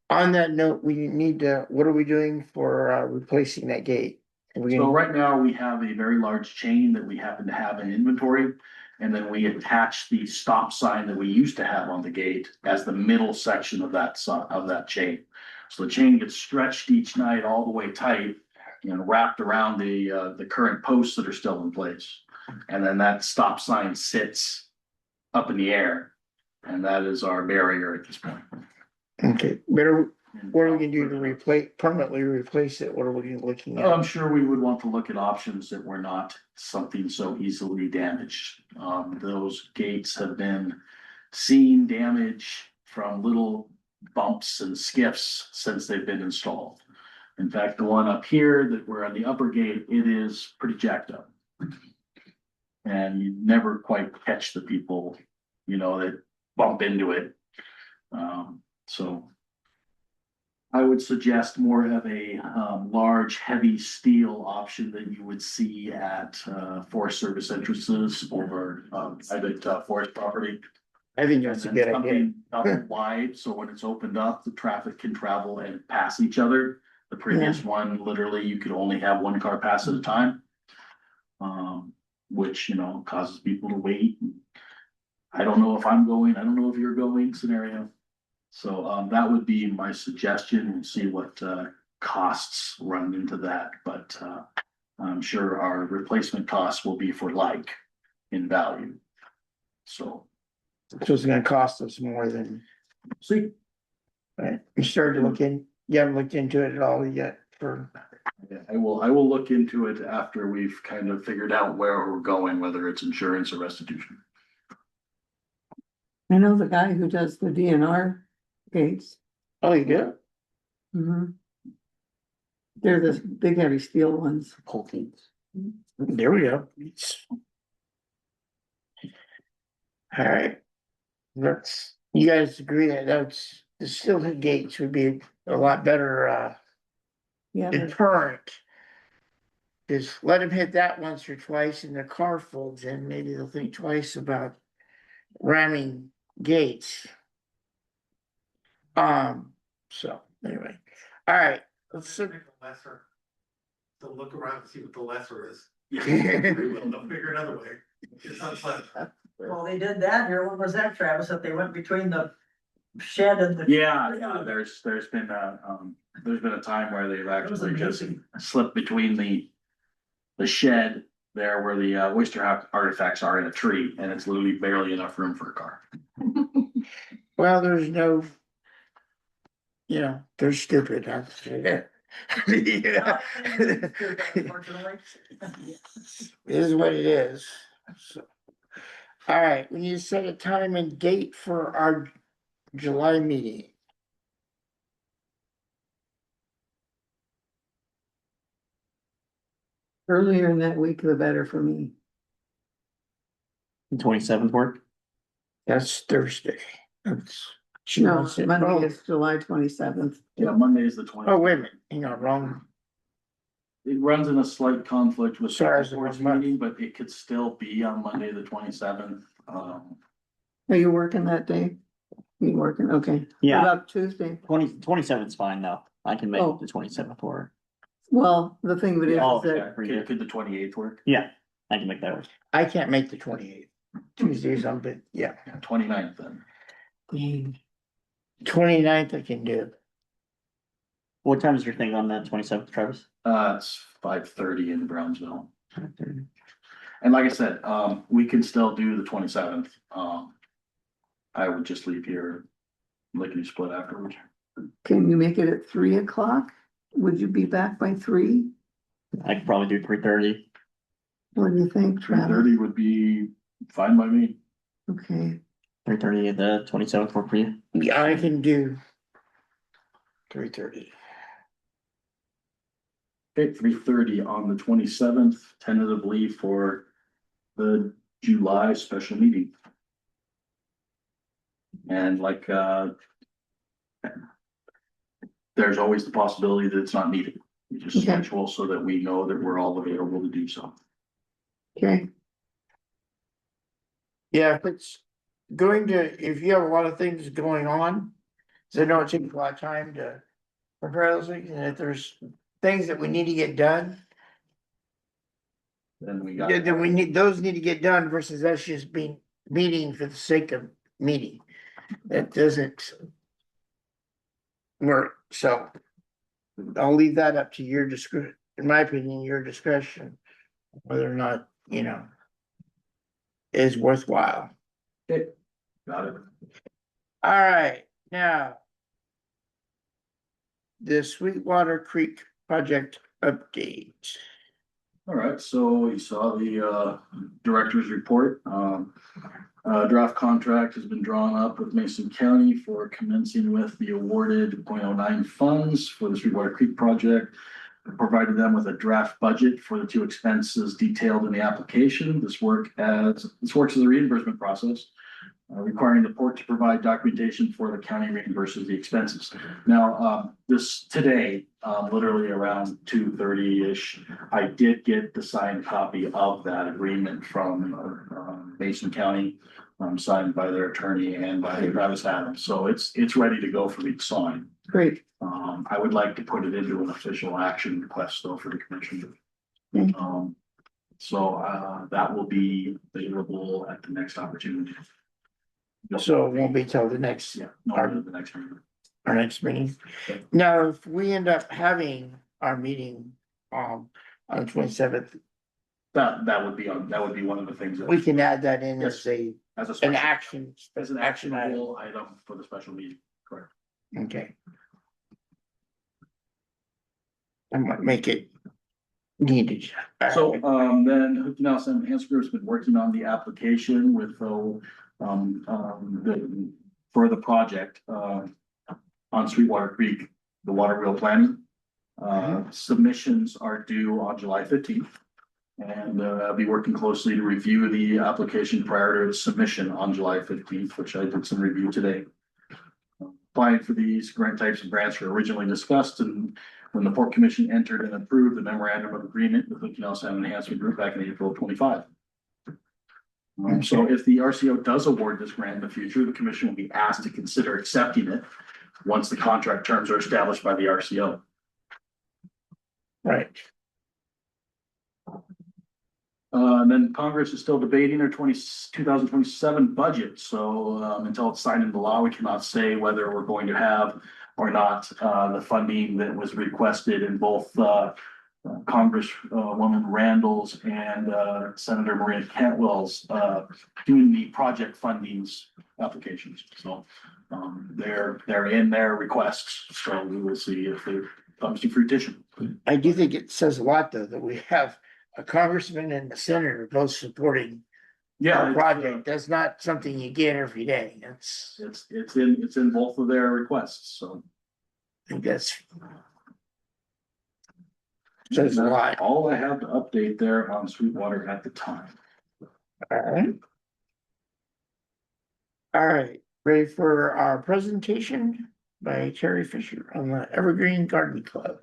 On that note, we need to, what are we doing for replacing that gate? So right now, we have a very large chain that we happen to have in inventory. And then we attach the stop sign that we used to have on the gate as the middle section of that chain. So the chain gets stretched each night all the way tight and wrapped around the current posts that are still in place. And then that stop sign sits up in the air. And that is our barrier at this point. Okay, better, what are we gonna do to permanently replace it? What are we looking I'm at? sure we would want to look at options that were not something so easily damaged. Those gates have been seeing damage from little bumps and skiffs since they've been installed. In fact, the one up here that we're on the upper gate, it is pretty jacked up. And you never quite catch the people, that bump into it. So I would suggest more of a large, heavy steel option that you would see at Forest Service entrances or forest property. I think that's a And good idea. something double wide, so when it's opened up, the traffic can travel and pass each other. The previous one, literally, you could only have one car pass at a time. Which, causes people to wait. I don't know if I'm going, I don't know if you're going scenario. So that would be my suggestion and see what costs run into that, but I'm sure our replacement costs will be for like in value. So it's gonna cost us more than, see, right? You started to look in, you haven't looked into it at all yet for, yeah, I will look into it after we've kind of figured out where we're going, whether it's insurance or restitution. I know the guy who does the DNR gates. oh, you do? Mhm. They're the big heavy steel ones. There we go. All right. You guys agree that the steel gates would be a lot better, Yeah, but deterrent. Just let them hit that once or twice and their car folds in, maybe they'll think twice about ramming gates. So anyway, all right, let's see. Lesser. So look around and see what the lesser is. Yeah. They'll figure another way. It's not fun. Well, they did that here. What was that, Travis? That they went between the shed and the. Yeah, there's been a time where they've actually just amazing. slipped between the shed there where the oyster artifacts are in a tree, and it's literally barely enough room for a car. Well, there's no. You know, they're stupid, huh? Yeah. Unfortunately. It is what it is. So, all right, we need to set a time and date for our July meeting. Earlier in that week, the better for me. 27th work. That's Thursday. That's. She No, wants it. Monday Oh, is July 27th. Yeah, Monday is the 20th. oh, wait a minute, hang on, wrong. It runs in a slight conflict with Sorry, the it's the board's wrong month. meeting, but it could still be on Monday, the 27th. Are you working that day? You working? Okay. What Yeah, about Tuesday? 27th is fine though. I can make Oh. the 27th work. Well, the thing of it is Oh, that, okay. Could the 28th work? Yeah, I can make that work. I can't make the 28th. Tuesdays on, but yeah. 29th then. 29th I can do. What time is your thing on that 27th, Travis? It's 5:30 in Brownsville. And like I said, we can still do the 27th. I would just leave here, lickety split afterwards. can you make it at 3 o'clock? Would you be back by 3? I could probably do 3:30. What do you think, Travis? 3:30 would be fine by me. Okay, 3:30 at the 27th work for you? Yeah, I can do 3:30. Okay, 3:30 on the 27th, tentatively for the July special meeting. And like, there's always the possibility that it's not needed. We just Okay. schedule so that we know that we're all available to do so. okay, Yeah, if it's going to, if you have a lot of things going on, so I know it takes a lot of time to prepare those things, and if there's things that we need to get done, Then we got. yeah, then we need, those need to get done versus us just being meeting for the sake of meeting. That doesn't work, so I'll leave that up to your discretion, in my opinion, your discretion, whether or not, you know, is worthwhile. Okay, got it. All right, now. The Sweetwater Creek project update. All right, so you saw the director's report. Draft contract has been drawn up with Mason County for commencing with the awarded 0.09 funds for the Sweetwater Creek project. Provided them with a draft budget for the 2 expenses detailed in the application. This works as a reimbursement process. Requiring the port to provide documentation for the county reimburses the expenses. Now, this today, literally around 2:30-ish, I did get the signed copy of that agreement from Mason County, signed by their attorney and by Travis Adams. So it's ready to go for me to sign. great. I would like to put it into an official action request though for the commission. Okay. So that will be available at the next opportunity. So it won't be till the next, Yeah, no, the next meeting. our next meeting. Now, if we end up having our meeting, on the 27th, That would be one of the things that. we can add that in as a, As a an special, action. as an action item. actionable item for the special meeting, correct? Okay. I might make it needed. So, then Hood Canal Salmon Enhancement Group's been working on the application with, for the project, on Sweetwater Creek, the water wheel planning. Submissions are due on July 15th. And, I'll be working closely to review the application prior to submission on July 15th, which I did some review today. Applying for these grant types of grants were originally discussed, and when the Port Commission entered and approved the memorandum of agreement with the Hood Canal Salmon Enhancement Group back in April of 25. So if the RCO does award this grant in the future, the commission will be asked to consider accepting it once the contract terms are established by the RCO. Right. And then Congress is still debating their 2027 budget, so until it's signed into law, we cannot say whether we're going to have or not the funding that was requested in both Congresswoman Randall's and Senator Maria Cantwell's community project fundings applications. So they're in their requests, so we will see if it comes to fruition. I do think it says a lot, though, that we have a congressman and a senator both supporting our project. That's not something you get every day. It's, It's in both of their requests, so. I think that's says a lot. All I have to update there on Sweetwater at the time. All right. All right, ready for our presentation by Terry Fisher on the Evergreen Garden Club.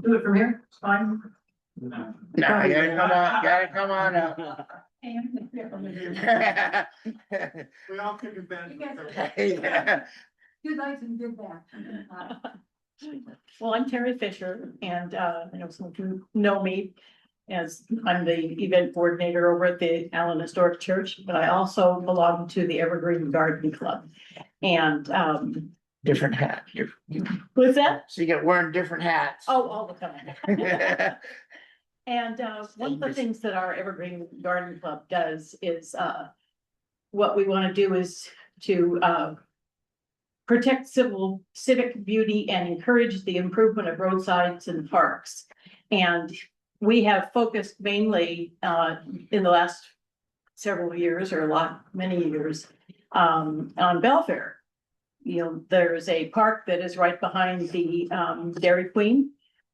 Do it from here, it's fine. No, you gotta come on up. We all can be bad. Yeah. Good night and good back. Well, I'm Terry Fisher, and I know some of you know me as I'm the event coordinator over at the Allyn Historic Church, but I also belong to the Evergreen Garden Club. And Different hat. what's that? So you got wearing different hats. Oh, all the time. And one of the things that our Evergreen Garden Club does is what we want to do is to protect civic beauty and encourage the improvement of roadsides and parks. And we have focused mainly in the last several years, or many years, on Belfair. You know, there's a park that is right behind the Dairy Queen.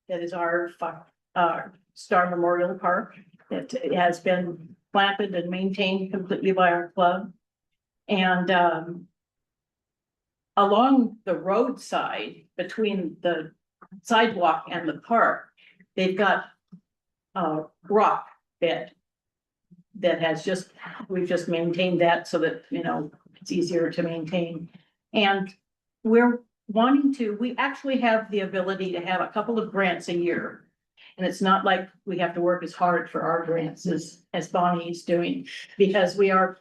That is our Star Memorial Park. It has been planted and maintained completely by our club. And along the roadside between the sidewalk and the park, they've got a rock bed that has we've just maintained that so that, you know, it's easier to maintain. And we're we actually have the ability to have a couple of grants a year. And it's not like we have to work as hard for our grants as Bonnie's doing, because we are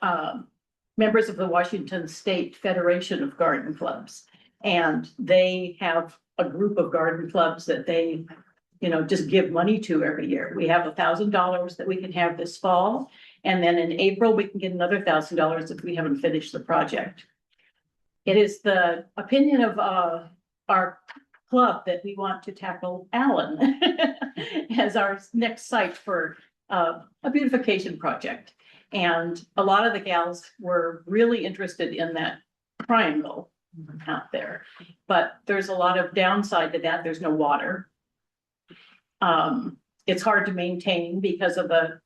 members of the Washington State Federation of Garden Clubs. And they have a group of garden clubs that they, you know, just give money to every year. We have $1,000 that we can have this fall. And then in April, we can get another $1,000 if we haven't finished the project. It is the opinion of our club that we want to tackle Allyn as our next site for a beautification project. And a lot of the gals were really interested in that triangle out there, but there's a lot of downside to that. There's no water. It's hard to maintain because of the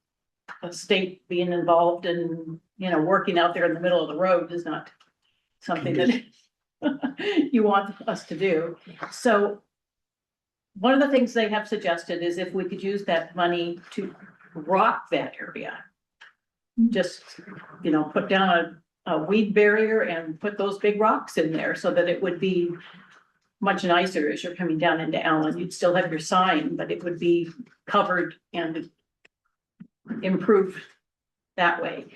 state being involved in, you know, working out there in the middle of the road is not something that you want us to do. So one of the things they have suggested is if we could use that money to rock that area. Just, you know, put down a weed barrier and put those big rocks in there so that it would be much nicer as you're coming down into Allyn. You'd still have your sign, but it would be covered and improved that way.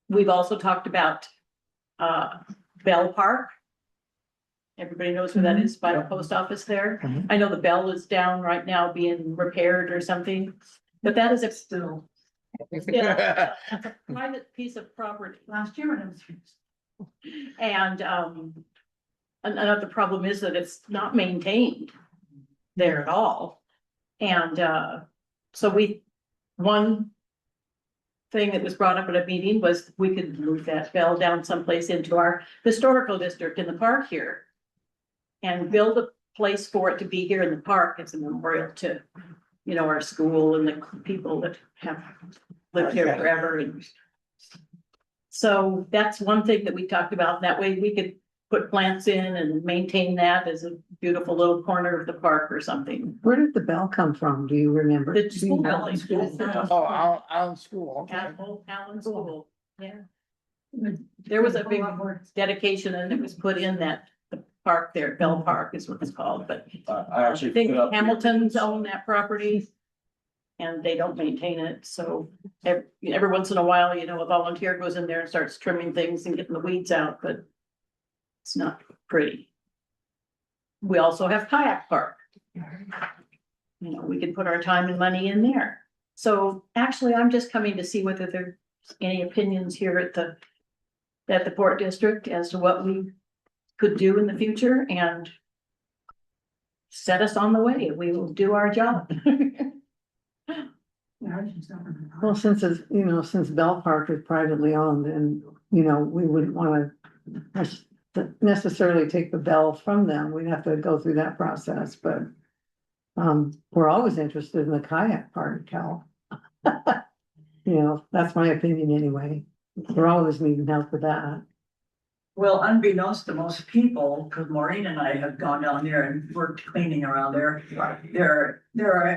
We've also talked about Bell Park. Everybody knows where that is by the post office there. Mhm. I know the bell is down right now being repaired or something, but that is still a private piece of property. Last year when I was here. And another problem is that it's not maintained there at all. And so one thing that was brought up at a meeting was we could move that bell down someplace into our historical district in the park here. And build a place for it to be here in the park as a memorial to, you know, our school and the people that have lived here forever. And so that's one thing that we talked about. That way we could put plants in and maintain that as a beautiful little corner of the park or something. Where did the bell come from? Do you remember? The school building. Oh, Allen School, okay. Allyn School, yeah. There was a big dedication and it was put in that the park there, Bell Park is what it's called, but I I actually. think put up the- Hamilton's own that property. And they don't maintain it, so every once in a while, you know, a volunteer goes in there and starts trimming things and getting the weeds out, but. It's not pretty. We also have kayak park. You know, we can put our time and money in there. So actually, I'm just coming to see whether there's any opinions here at the Port District as to what we could do in the future and set us on the way. We will do our job. Well, since it's, you know, since Bell Park is privately owned and, you know, we wouldn't wanna necessarily take the bell from them. We'd have to go through that process, but we're always interested in the kayak part, Cal. You know, that's my opinion anyway. We're always needing help with that. Well, unbeknownst to most people, because Maureen and I have gone down there and worked cleaning around there. There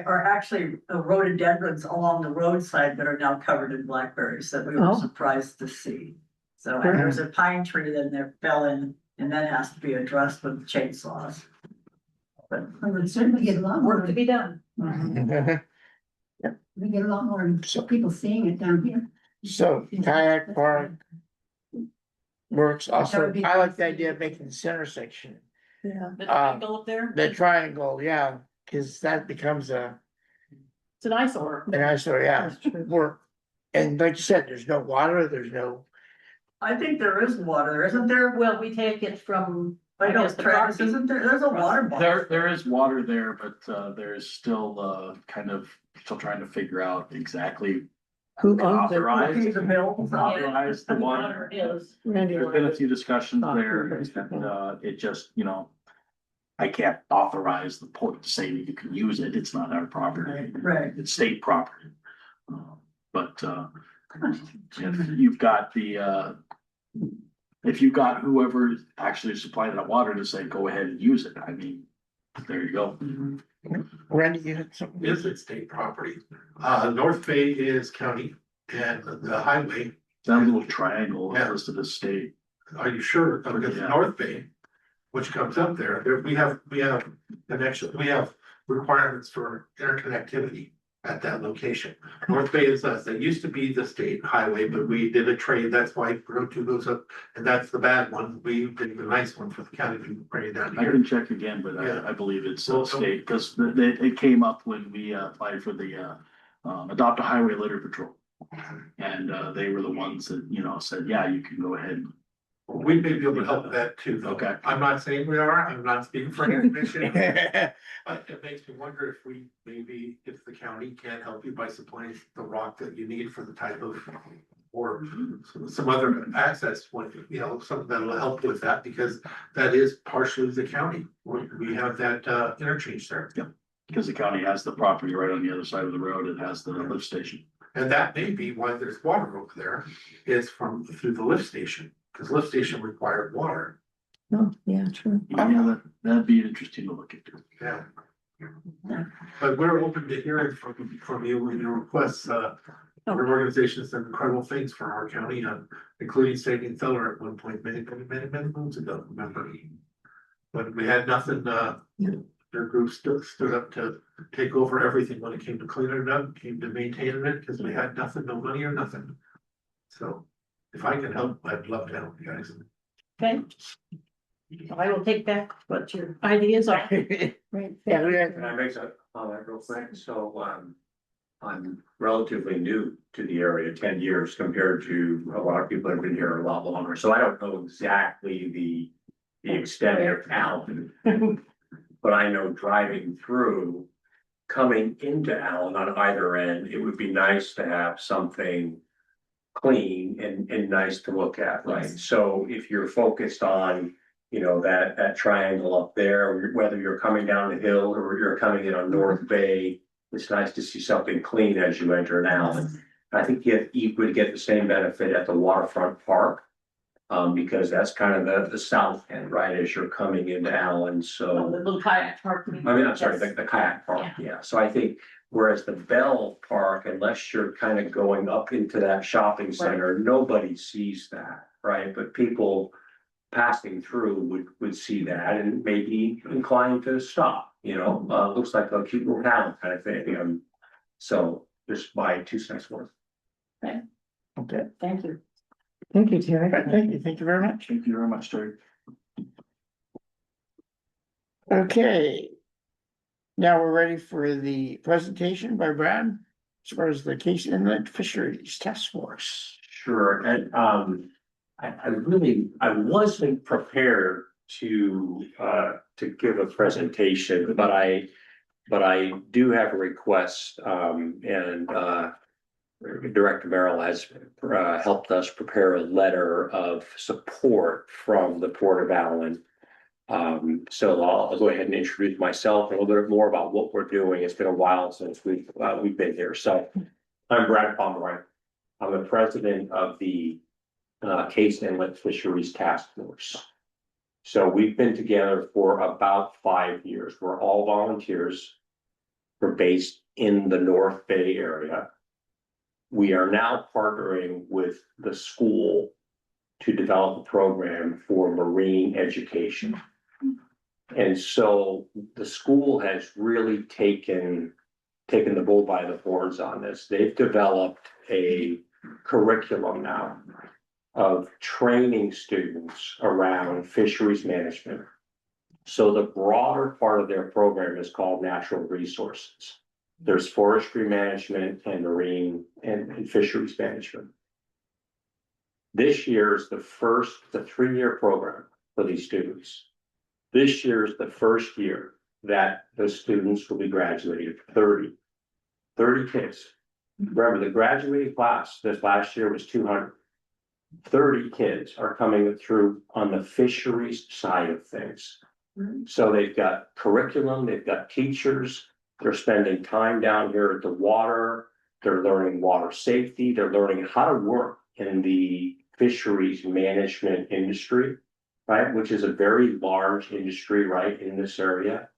are actually rhododendrons along the roadside that are now covered in blackberries that we were Oh. surprised to see. So and there's a pine tree that there fell in, and that has to be addressed with chainsaws. But I would certainly get a lot more. work to be done. We get a lot more people seeing it down here. So kayak park works That also. would be I like nice. the idea of making the center section. Yeah. The triangle up there, The triangle, yeah, cause that becomes it's an eyesore. an eyesore, yeah, That's true. work. And like you said, there's no water, there's no, I think there is water, isn't there? Well, we take it from. I know, guess the Travis, property. isn't there, there's a water bottle. There is water there, but there's still kind of still trying to figure out exactly. Who owns it? Authorize Pay the bills. authorize the water. Is. Randy. There's been a few discussions there, and it just, you know. I can't authorize the port to say that you can use it, it's not our property, Right. it's state property. But if you've got if you've got whoever actually supplied that water to say, go ahead and use it, I mean, there you go. Randy, you had something? Is it state property? North Bay is county and the highway, That little triangle Yeah. listed as state. are you sure? Because Yeah. North Bay, which comes up there, we have connection, we have requirements for interconnectivity at that location. North Bay is us. That used to be the state highway, but we did a trade. That's why Road 2 goes up, and that's the bad one. We did the nice one for the county to bring it down I here. can check again, but Yeah. I believe it's Well, state, because it came up when we applied for the Adopt a Highway Litter Patrol. And they were the ones that, you know, said, yeah, you can go ahead. We may be able to help with that too, though. Okay. I'm not saying we are. I'm not speaking for any commission. But it makes me wonder if we, maybe if the county can help you by supplying the rock that you need for the type of. Or some other access, when, you know, something that'll help with that, because that is partially the county. We have that interchange there. Because the county has the property right on the other side of the road, it has the lift station. And that may be why there's water over there, is through the lift station, because lift station required water. Oh, yeah, true. Yeah, that'd be interesting to look into. Yeah. But we're open to hearing from you and your requests. Your organization's done incredible things for our county, including saving Feller at one point, many moons ago, remember? When we had nothing, their group stood up to take over everything when it came to cleaning it up, came to maintaining it, because we had nothing, no money or nothing. So if I can help, I'd love to help you guys. Okay. I will take back what your ideas are. Right. Yeah, we had- Can I make a comment real quick? So, I'm relatively new to the area, 10 years compared to a lot of people that have been here a lot longer. So I don't know exactly the extent of Allyn. But I know driving through, coming into Allyn on either end, it would be nice to have something clean and nice to look at, right? So if you're focused on, you know, that triangle up there, whether you're coming down the hill or you're coming in on North Bay, it's nice to see something clean as you enter an Allyn. I think you would get the same benefit at the waterfront park. Because that's kind of the south end, right, as you're coming into Allyn, so. The little kayak park. I mean, I'm sorry, the kayak park, yeah, so I think, whereas the Bell Park, unless you're kind of going up into that shopping center, nobody sees that, right? But people passing through would see that and maybe inclined to stop, looks like a cute little town kind of thing, so just my 2 cents worth. Okay, Thank you. Thank you, Terry. thank you very much. Thank you very much, Terry. Okay. Now we're ready for the presentation by Brad, as far as the Case Inlet Fisheries Task Force. Sure, and I wasn't prepared to give a presentation, but I do have a request, and Director Merrill has helped us prepare a letter of support from the Port of Allyn. So I'll go ahead and introduce myself a little bit more about what we're doing. It's been a while since we've been here. So I'm Brad Pomeroy. I'm the president of the Case Inlet Fisheries Task Force. So we've been together for about 5 years. We're all volunteers. We're based in the North Bay area. We are now partnering with the school to develop a program for marine education. And so the school has really taken the bull by the horns on this. They've developed a curriculum now of training students around fisheries management. So the broader part of their program is called natural resources. There's forestry management and marine and fisheries management. This year is the 3-year program for these students. This year is the first year that the students will be graduating, 30 kids. Remember, the graduating class this last year was 200. 30 kids are coming through on the fisheries side of things. So they've got curriculum, they've got teachers, they're spending time down here at the water, they're learning water safety, they're learning how to work in the fisheries management industry, right, which is a very large industry, right, in this area.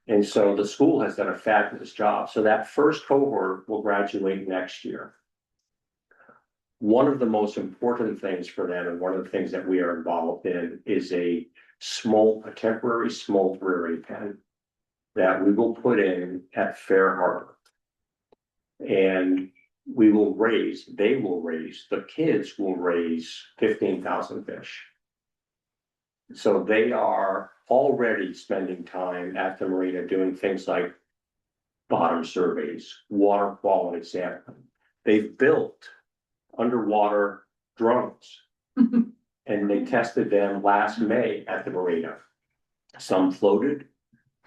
And so the school has done a fabulous job. So that first cohort will graduate next year. One of the most important things for them, and one of the things that we are involved in, is a temporary smolt-rearing pen that we will put in at Fair Harbor. And the kids will raise 15,000 fish. So they are already spending time at the marina doing things like bottom surveys, water quality sampling. They've built underwater drones and they tested them last May at the marina. Some floated,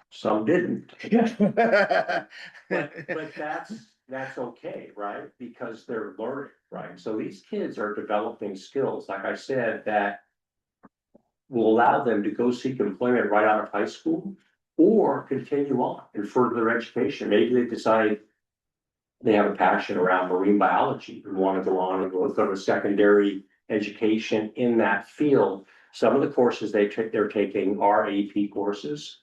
some didn't. But that's okay, right? Because they're learning, right? So these kids are developing skills, like I said, that will allow them to go seek employment right out of high school or continue on and further their education. Maybe they decide they have a passion around marine biology and want to go on and go to secondary education in that field. Some of the courses they're taking are AP courses.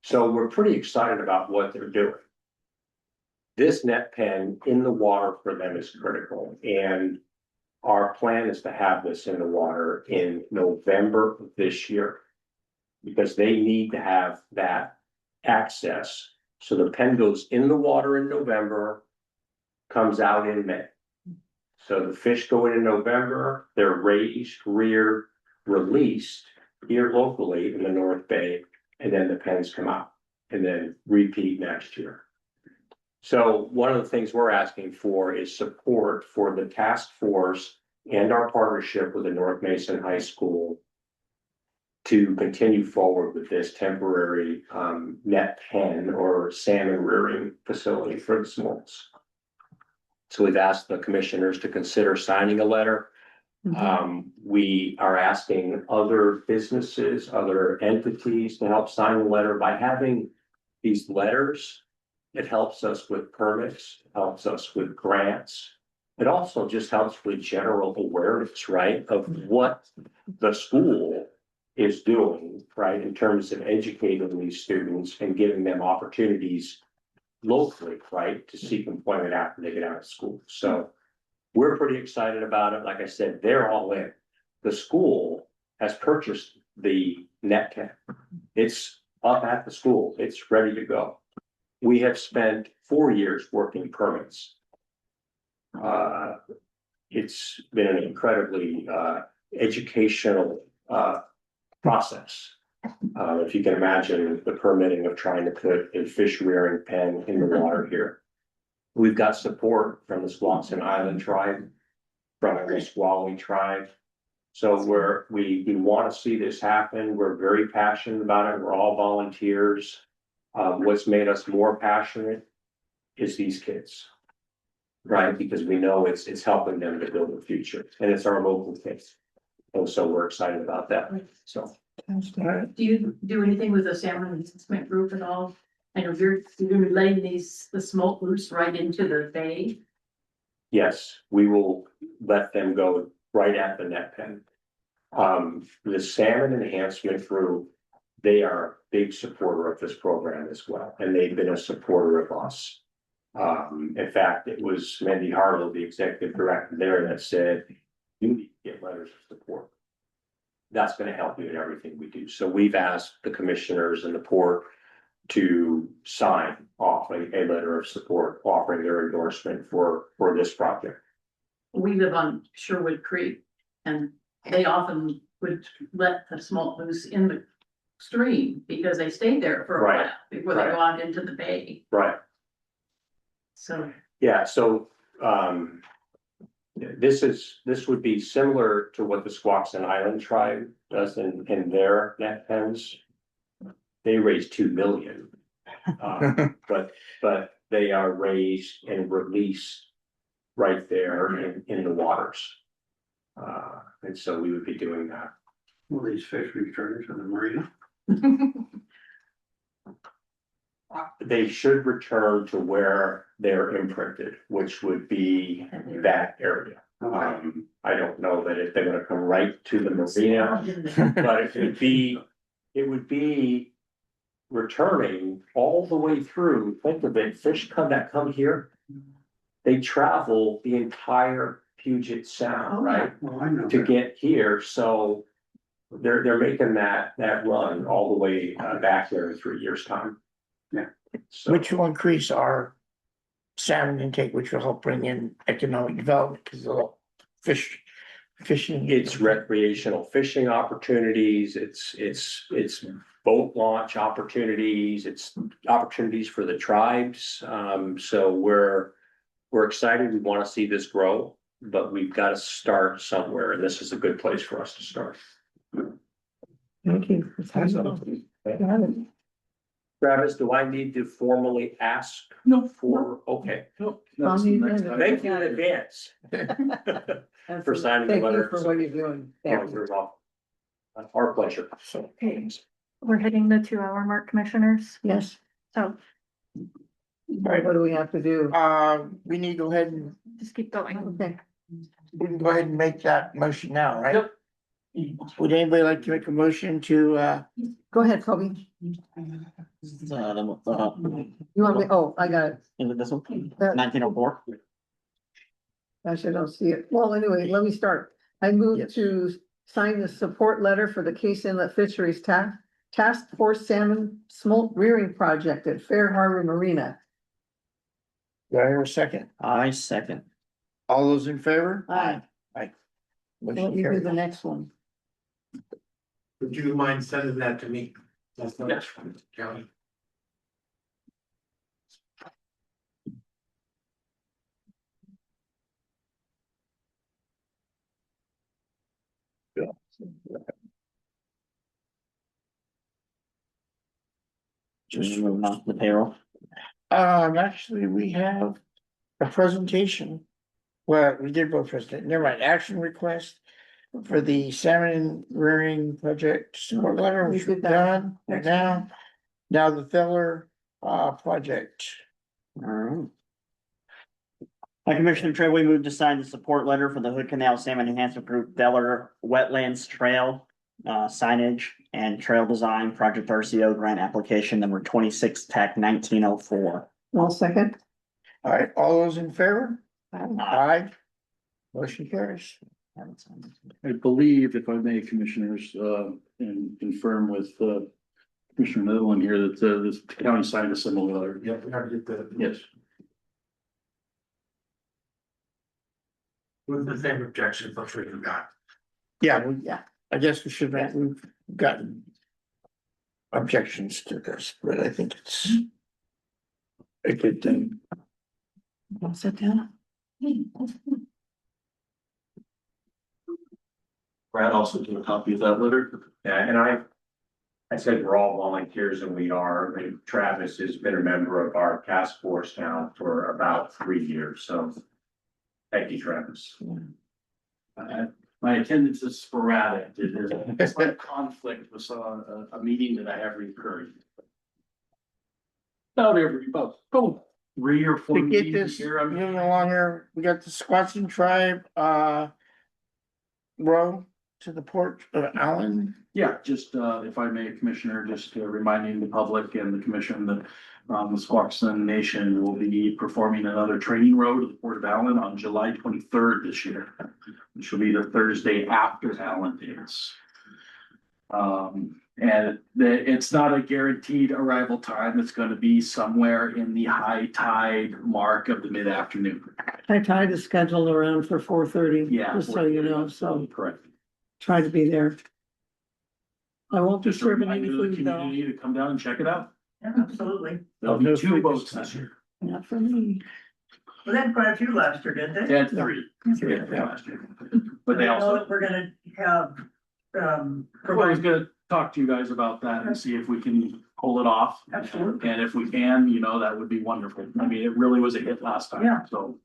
So we're pretty excited about what they're doing. This net pen in the water for them is critical. And our plan is to have this in the water in November of this year, because they need to have that access. So the pen goes in the water in November, comes out in May. So the fish go in November, they're raised, reared, released here locally in the North Bay, and then the pens come out and then repeat next year. So one of the things we're asking for is support for the task force and our partnership with the North Mason High School to continue forward with this temporary net pen or salmon rearing facility for the smolts. So we've asked the commissioners to consider signing a letter. We are asking other businesses, other entities to help sign the letter. By having these letters, it helps us with permits, helps us with grants, it also just helps with general awareness, right, of what the school is doing, right, in terms of educating these students and giving them opportunities locally, right, to seek employment after they get out of school. So we're pretty excited about it. Like I said, they're all in. The school has purchased the net tent. It's up at the school. It's ready to go. We have spent 4 years working permits. It's been an incredibly educational process. If you can imagine the permitting of trying to put a fish rearing pen in the water here. We've got support from the Squaxin Island tribe, from the Squaw tribe. So we want to see this happen. We're very passionate about it. We're all volunteers. What's made us more passionate is these kids. Right, because we know it's helping them to build a future, and it's our local kids. And so we're excited about that, so. Alright, Do you do anything with the salmon assessment group at all? I know you're gonna be laying the smoke loose right into the bay. Yes, we will let them go right at the net pen. The salmon enhancement group, they are a big supporter of this program as well, and they've been a supporter of us. In fact, it was Mandy Harlow, the executive director there, that said, you need to get letters of support. That's gonna help you in everything we do. So we've asked the commissioners and the port to sign off a letter of support, offering their endorsement for this project. We live on Sherwood Creek and they often would let the smoke loose in the stream because they stay there for a Right, while before they go out into the bay. Right. So Yeah, so, this would be similar to what the Squaxin Island tribe does in their net pens. They raise 2 million. But they are raised and released right there in the waters. And so we would be doing that. Will these fish return to the marina? They should return to where they're imprinted, which would be that area. I don't know that if they're gonna come right to the marina, but it would be returning all the way through. Think of it, fish that come here, they travel the entire Puget Sound, right? Well, I know. To get here, so they're making that run all the way back there in 3 years' time. Yeah. So, which will increase our salmon intake, which will help bring in economic development, because fishing. it's recreational fishing opportunities, it's boat launch opportunities, it's opportunities for the tribes. So we're excited, we want to see this grow, but we've got to start somewhere, and this is a good place for us to start. Thank you. Got it. Travis, do I need to formally ask? No. For, okay, Nope. On the agenda. thank you in advance. For signing the Thank you letter. for what you're doing. Thank you. You're welcome. Our pleasure. So, Okay, we're hitting the 2 hour mark, commissioners. Yes, So what do we have to do? we need to go ahead and, just keep going. Okay, we can go ahead and make that motion now, right? Yep. Would anybody like to make a motion to, go ahead, Kobe. You want me, oh, I got it. Is it this one? Uh, 1904? Gosh, I don't see it. Well, anyway, let me start. I move Yes. to sign the support letter for the Case Inlet Fisheries Task Force Salmon Smolt Rearing Project at Fair Harbor Marina. do I hear a second? I second. All those in favor? Aye. Aye. Let Motion me do the carried. next one. Would you mind sending that to me? That's not Yes. county. Just moving on to the payroll. Actually, we have a presentation. Well, we did both present, never mind, action request for the salmon rearing project support letter, We which did we've that. done, and now the Feller project. Alright. Commissioner Trevely moved to sign the support letter for the Hood Canal Salmon Enhancement Group Delaware Wetlands Trail signage and trail design project RCO grant application number 26-TAC 1904. I'll second. All right, all those in favor? Aye. Motion carries. I believe, if I may, commissioners, and confirm with, Commissioner Netherland here that, this county signed a similar letter. Yeah, we gotta get the, Yes. with the same objections, I'm sure you got. Yeah, I guess we should, we've gotten objections to this, but I think it's a good thing. I'll sit down. Brad also took a copy of that letter. Yeah, and I said we're all volunteers and we are, and Travis has been a member of our task force now for about 3 years, so. Thank you, Travis. My attendance is sporadic. It's like conflict with a meeting that I have recurring. About 3 or 4 To get meetings this a year. moving along here, we got the Squatching Tribe, row to the port of Allyn. Yeah, just, if I may, Commissioner, just reminding the public and the commission that, the Squaxin Nation will be performing another training road to the Port of Allen on July 23rd this year, which will be the Thursday after Allen is. And it's not a guaranteed arrival time. It's gonna be somewhere in the high tide mark of the mid-afternoon. High tide is scheduled around for 4:30. Yeah. Just so you know, so Correct. try to be there. I won't be Just a serving any reminder to the food though, community to come down and check it out. Yeah, absolutely. There'll No be 2 food boats this this time. year. not for me. Well, they had quite a few last year, didn't they? They had 3. Three. Last year. But they I know also. that we're gonna have, I was provide, gonna talk to you guys about that and see if we can pull it off. absolutely. And if we can, that would be wonderful. I mean, it really was a hit last time. Yeah. So,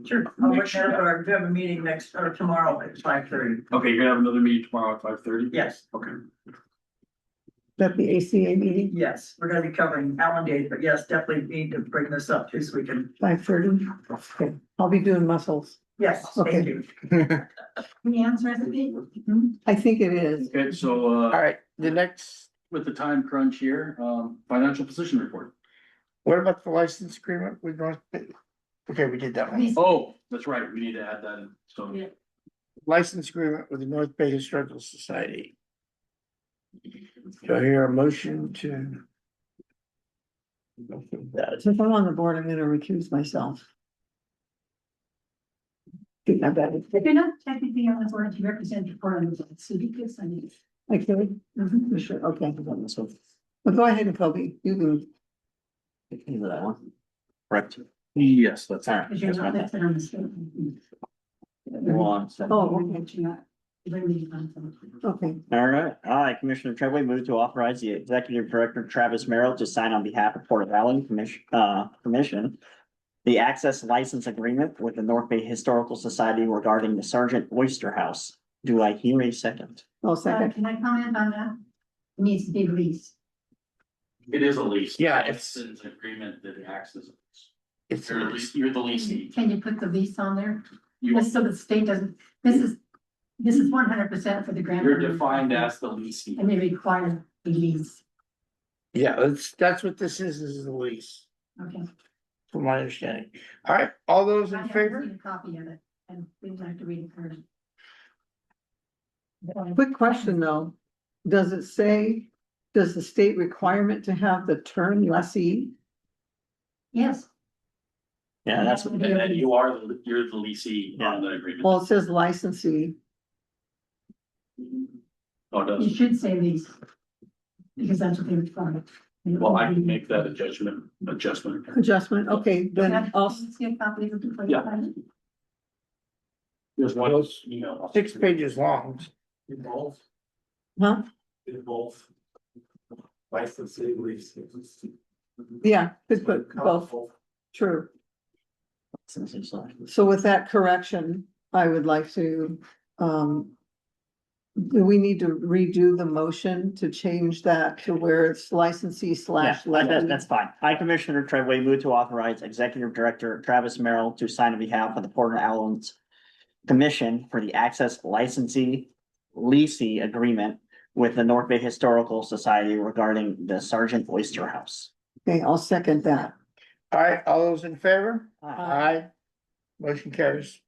Sure. I'll Make look sure at it, that- or we have a meeting next, or tomorrow at 5:30. okay, you're gonna have another meeting tomorrow at 5:30? Yes, Okay. That the ACA meeting, yes, we're gonna be covering Allen Days, but yes, definitely need to bring this up too, so we can, 5:30. Okay, I'll be doing muscles. yes, thank Okay. you. The answer is me. I think it is. Okay, so, All right, the next, with the time crunch here, financial position report. what about the license agreement with North Bay? Okay, we did that one. Oh, that's right. We need to add that in. So, Yeah. License agreement with the North Bay Historical Society. Do I hear a motion to? Since I'm on the board, I'm gonna recuse myself. I bet it. If you're not technically on the board, you represent the board on the city, because I mean. I could, sure, okay. Well, go ahead and Kobe, you can. That one. Correct. yes, that's All it. right. Because you're not listed on the state. One. Oh, okay. Okay, All right, Commissioner Trevely moved to authorize the Executive Director Travis Merrill to sign on behalf of Port of Allen Commission. The access license agreement with the North Bay Historical Society regarding the Sergeant Oyster House. Do I hear a second? I'll second. Can I comment on that? It needs to be released. It is a lease. Yeah, it's- It's an agreement that acts as a lease. It's, You're the leasing. Can you put the lease on there? You, Just so the state doesn't, this is 100% for the grant. you're defined as the leasing. And they require the lease. yeah, that's what this is the lease, Okay. from my understanding. All right, all those I in haven't favor? seen a copy of it, and we'd like to read it first. Quick question though, does it say, does the state requirement to have the term lessee? Yes. Yeah, that's, And then you're the leasing on the agreement. Well, it says licensee, Oh, it You does. should say lease. Because that's what they require. Well, I can make that adjustment. adjustment, okay, then I'll, See a copy of it. Yeah. There's one Those email. 6 pages long. In both, huh? in both. Licensing, lease. Yeah, could put both, true. So with that correction, I would like to, do we need to redo the motion to change that to where it's licensee Yeah, slash levy? that's fine. I, Commissioner Treadway, move to authorize Executive Director Travis Merrill to sign on behalf of the Port of Allen's Commission for the Access Licensee Leasing Agreement with the North Bay Historical Society regarding the Sergeant Oyster House. Okay, I'll second that. All right, all those in favor? Aye. Aye. Motion carries.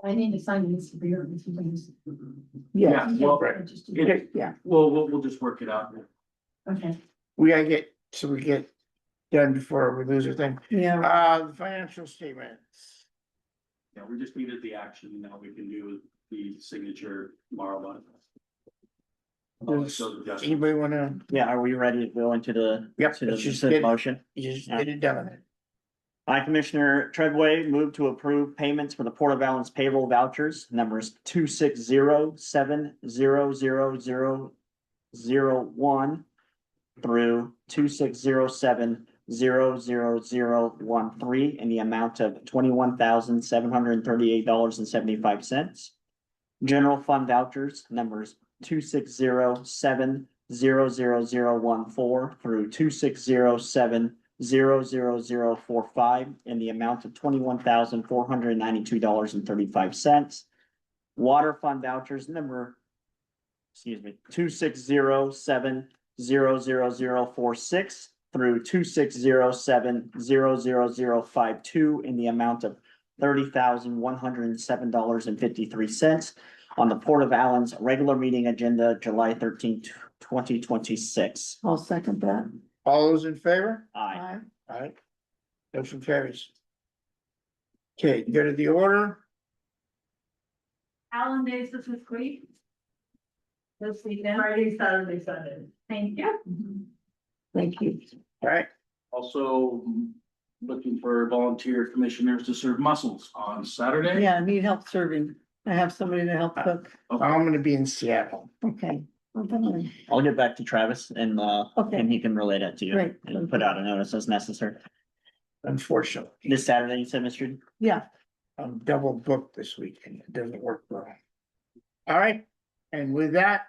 I need to sign this to be on these things. Yeah, Well, I just do- it- yeah. we'll just work it out. Okay, We gotta get, so we get done before we lose our thing. Yeah, The financial statements. Yeah, we just needed the action, now we can do the signature tomorrow, but. Does anybody wanna, Yeah, are we ready to go into the? Yep, To the, let's just to the get- motion? you just get it done? I, Commissioner Treadway, move to approve payments for the Port of Allen's payroll vouchers, numbers 260700001 through 260700013 in the amount of $21,738.75. General fund vouchers, numbers 260700014 through 260700045 in the amount of $21,492.35. Water fund vouchers number, 260700046 through 260700052 in the amount of $30,107.53 on the Port of Allen's regular meeting agenda, July 13th, 2026. I'll second that. All those in favor? Aye. Aye. Motion carries. Okay, go to the order. Alan days this week. This weekend. Friday, Saturday, Sunday. Thank you. Thank you. All right, Also looking for volunteer commissioners to serve mussels on Saturday. Yeah, I need help serving. I have somebody to help cook. I'm gonna be in Seattle. Okay. Well, then, I'll get back to Travis and Okay. he can relay that to you. Great. And put out a notice as necessary. Unfortunately, This Saturday, you said, Mr. Yeah, I'm double booked this weekend. It doesn't work well. All right, and with that.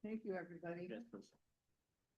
thank you, everybody.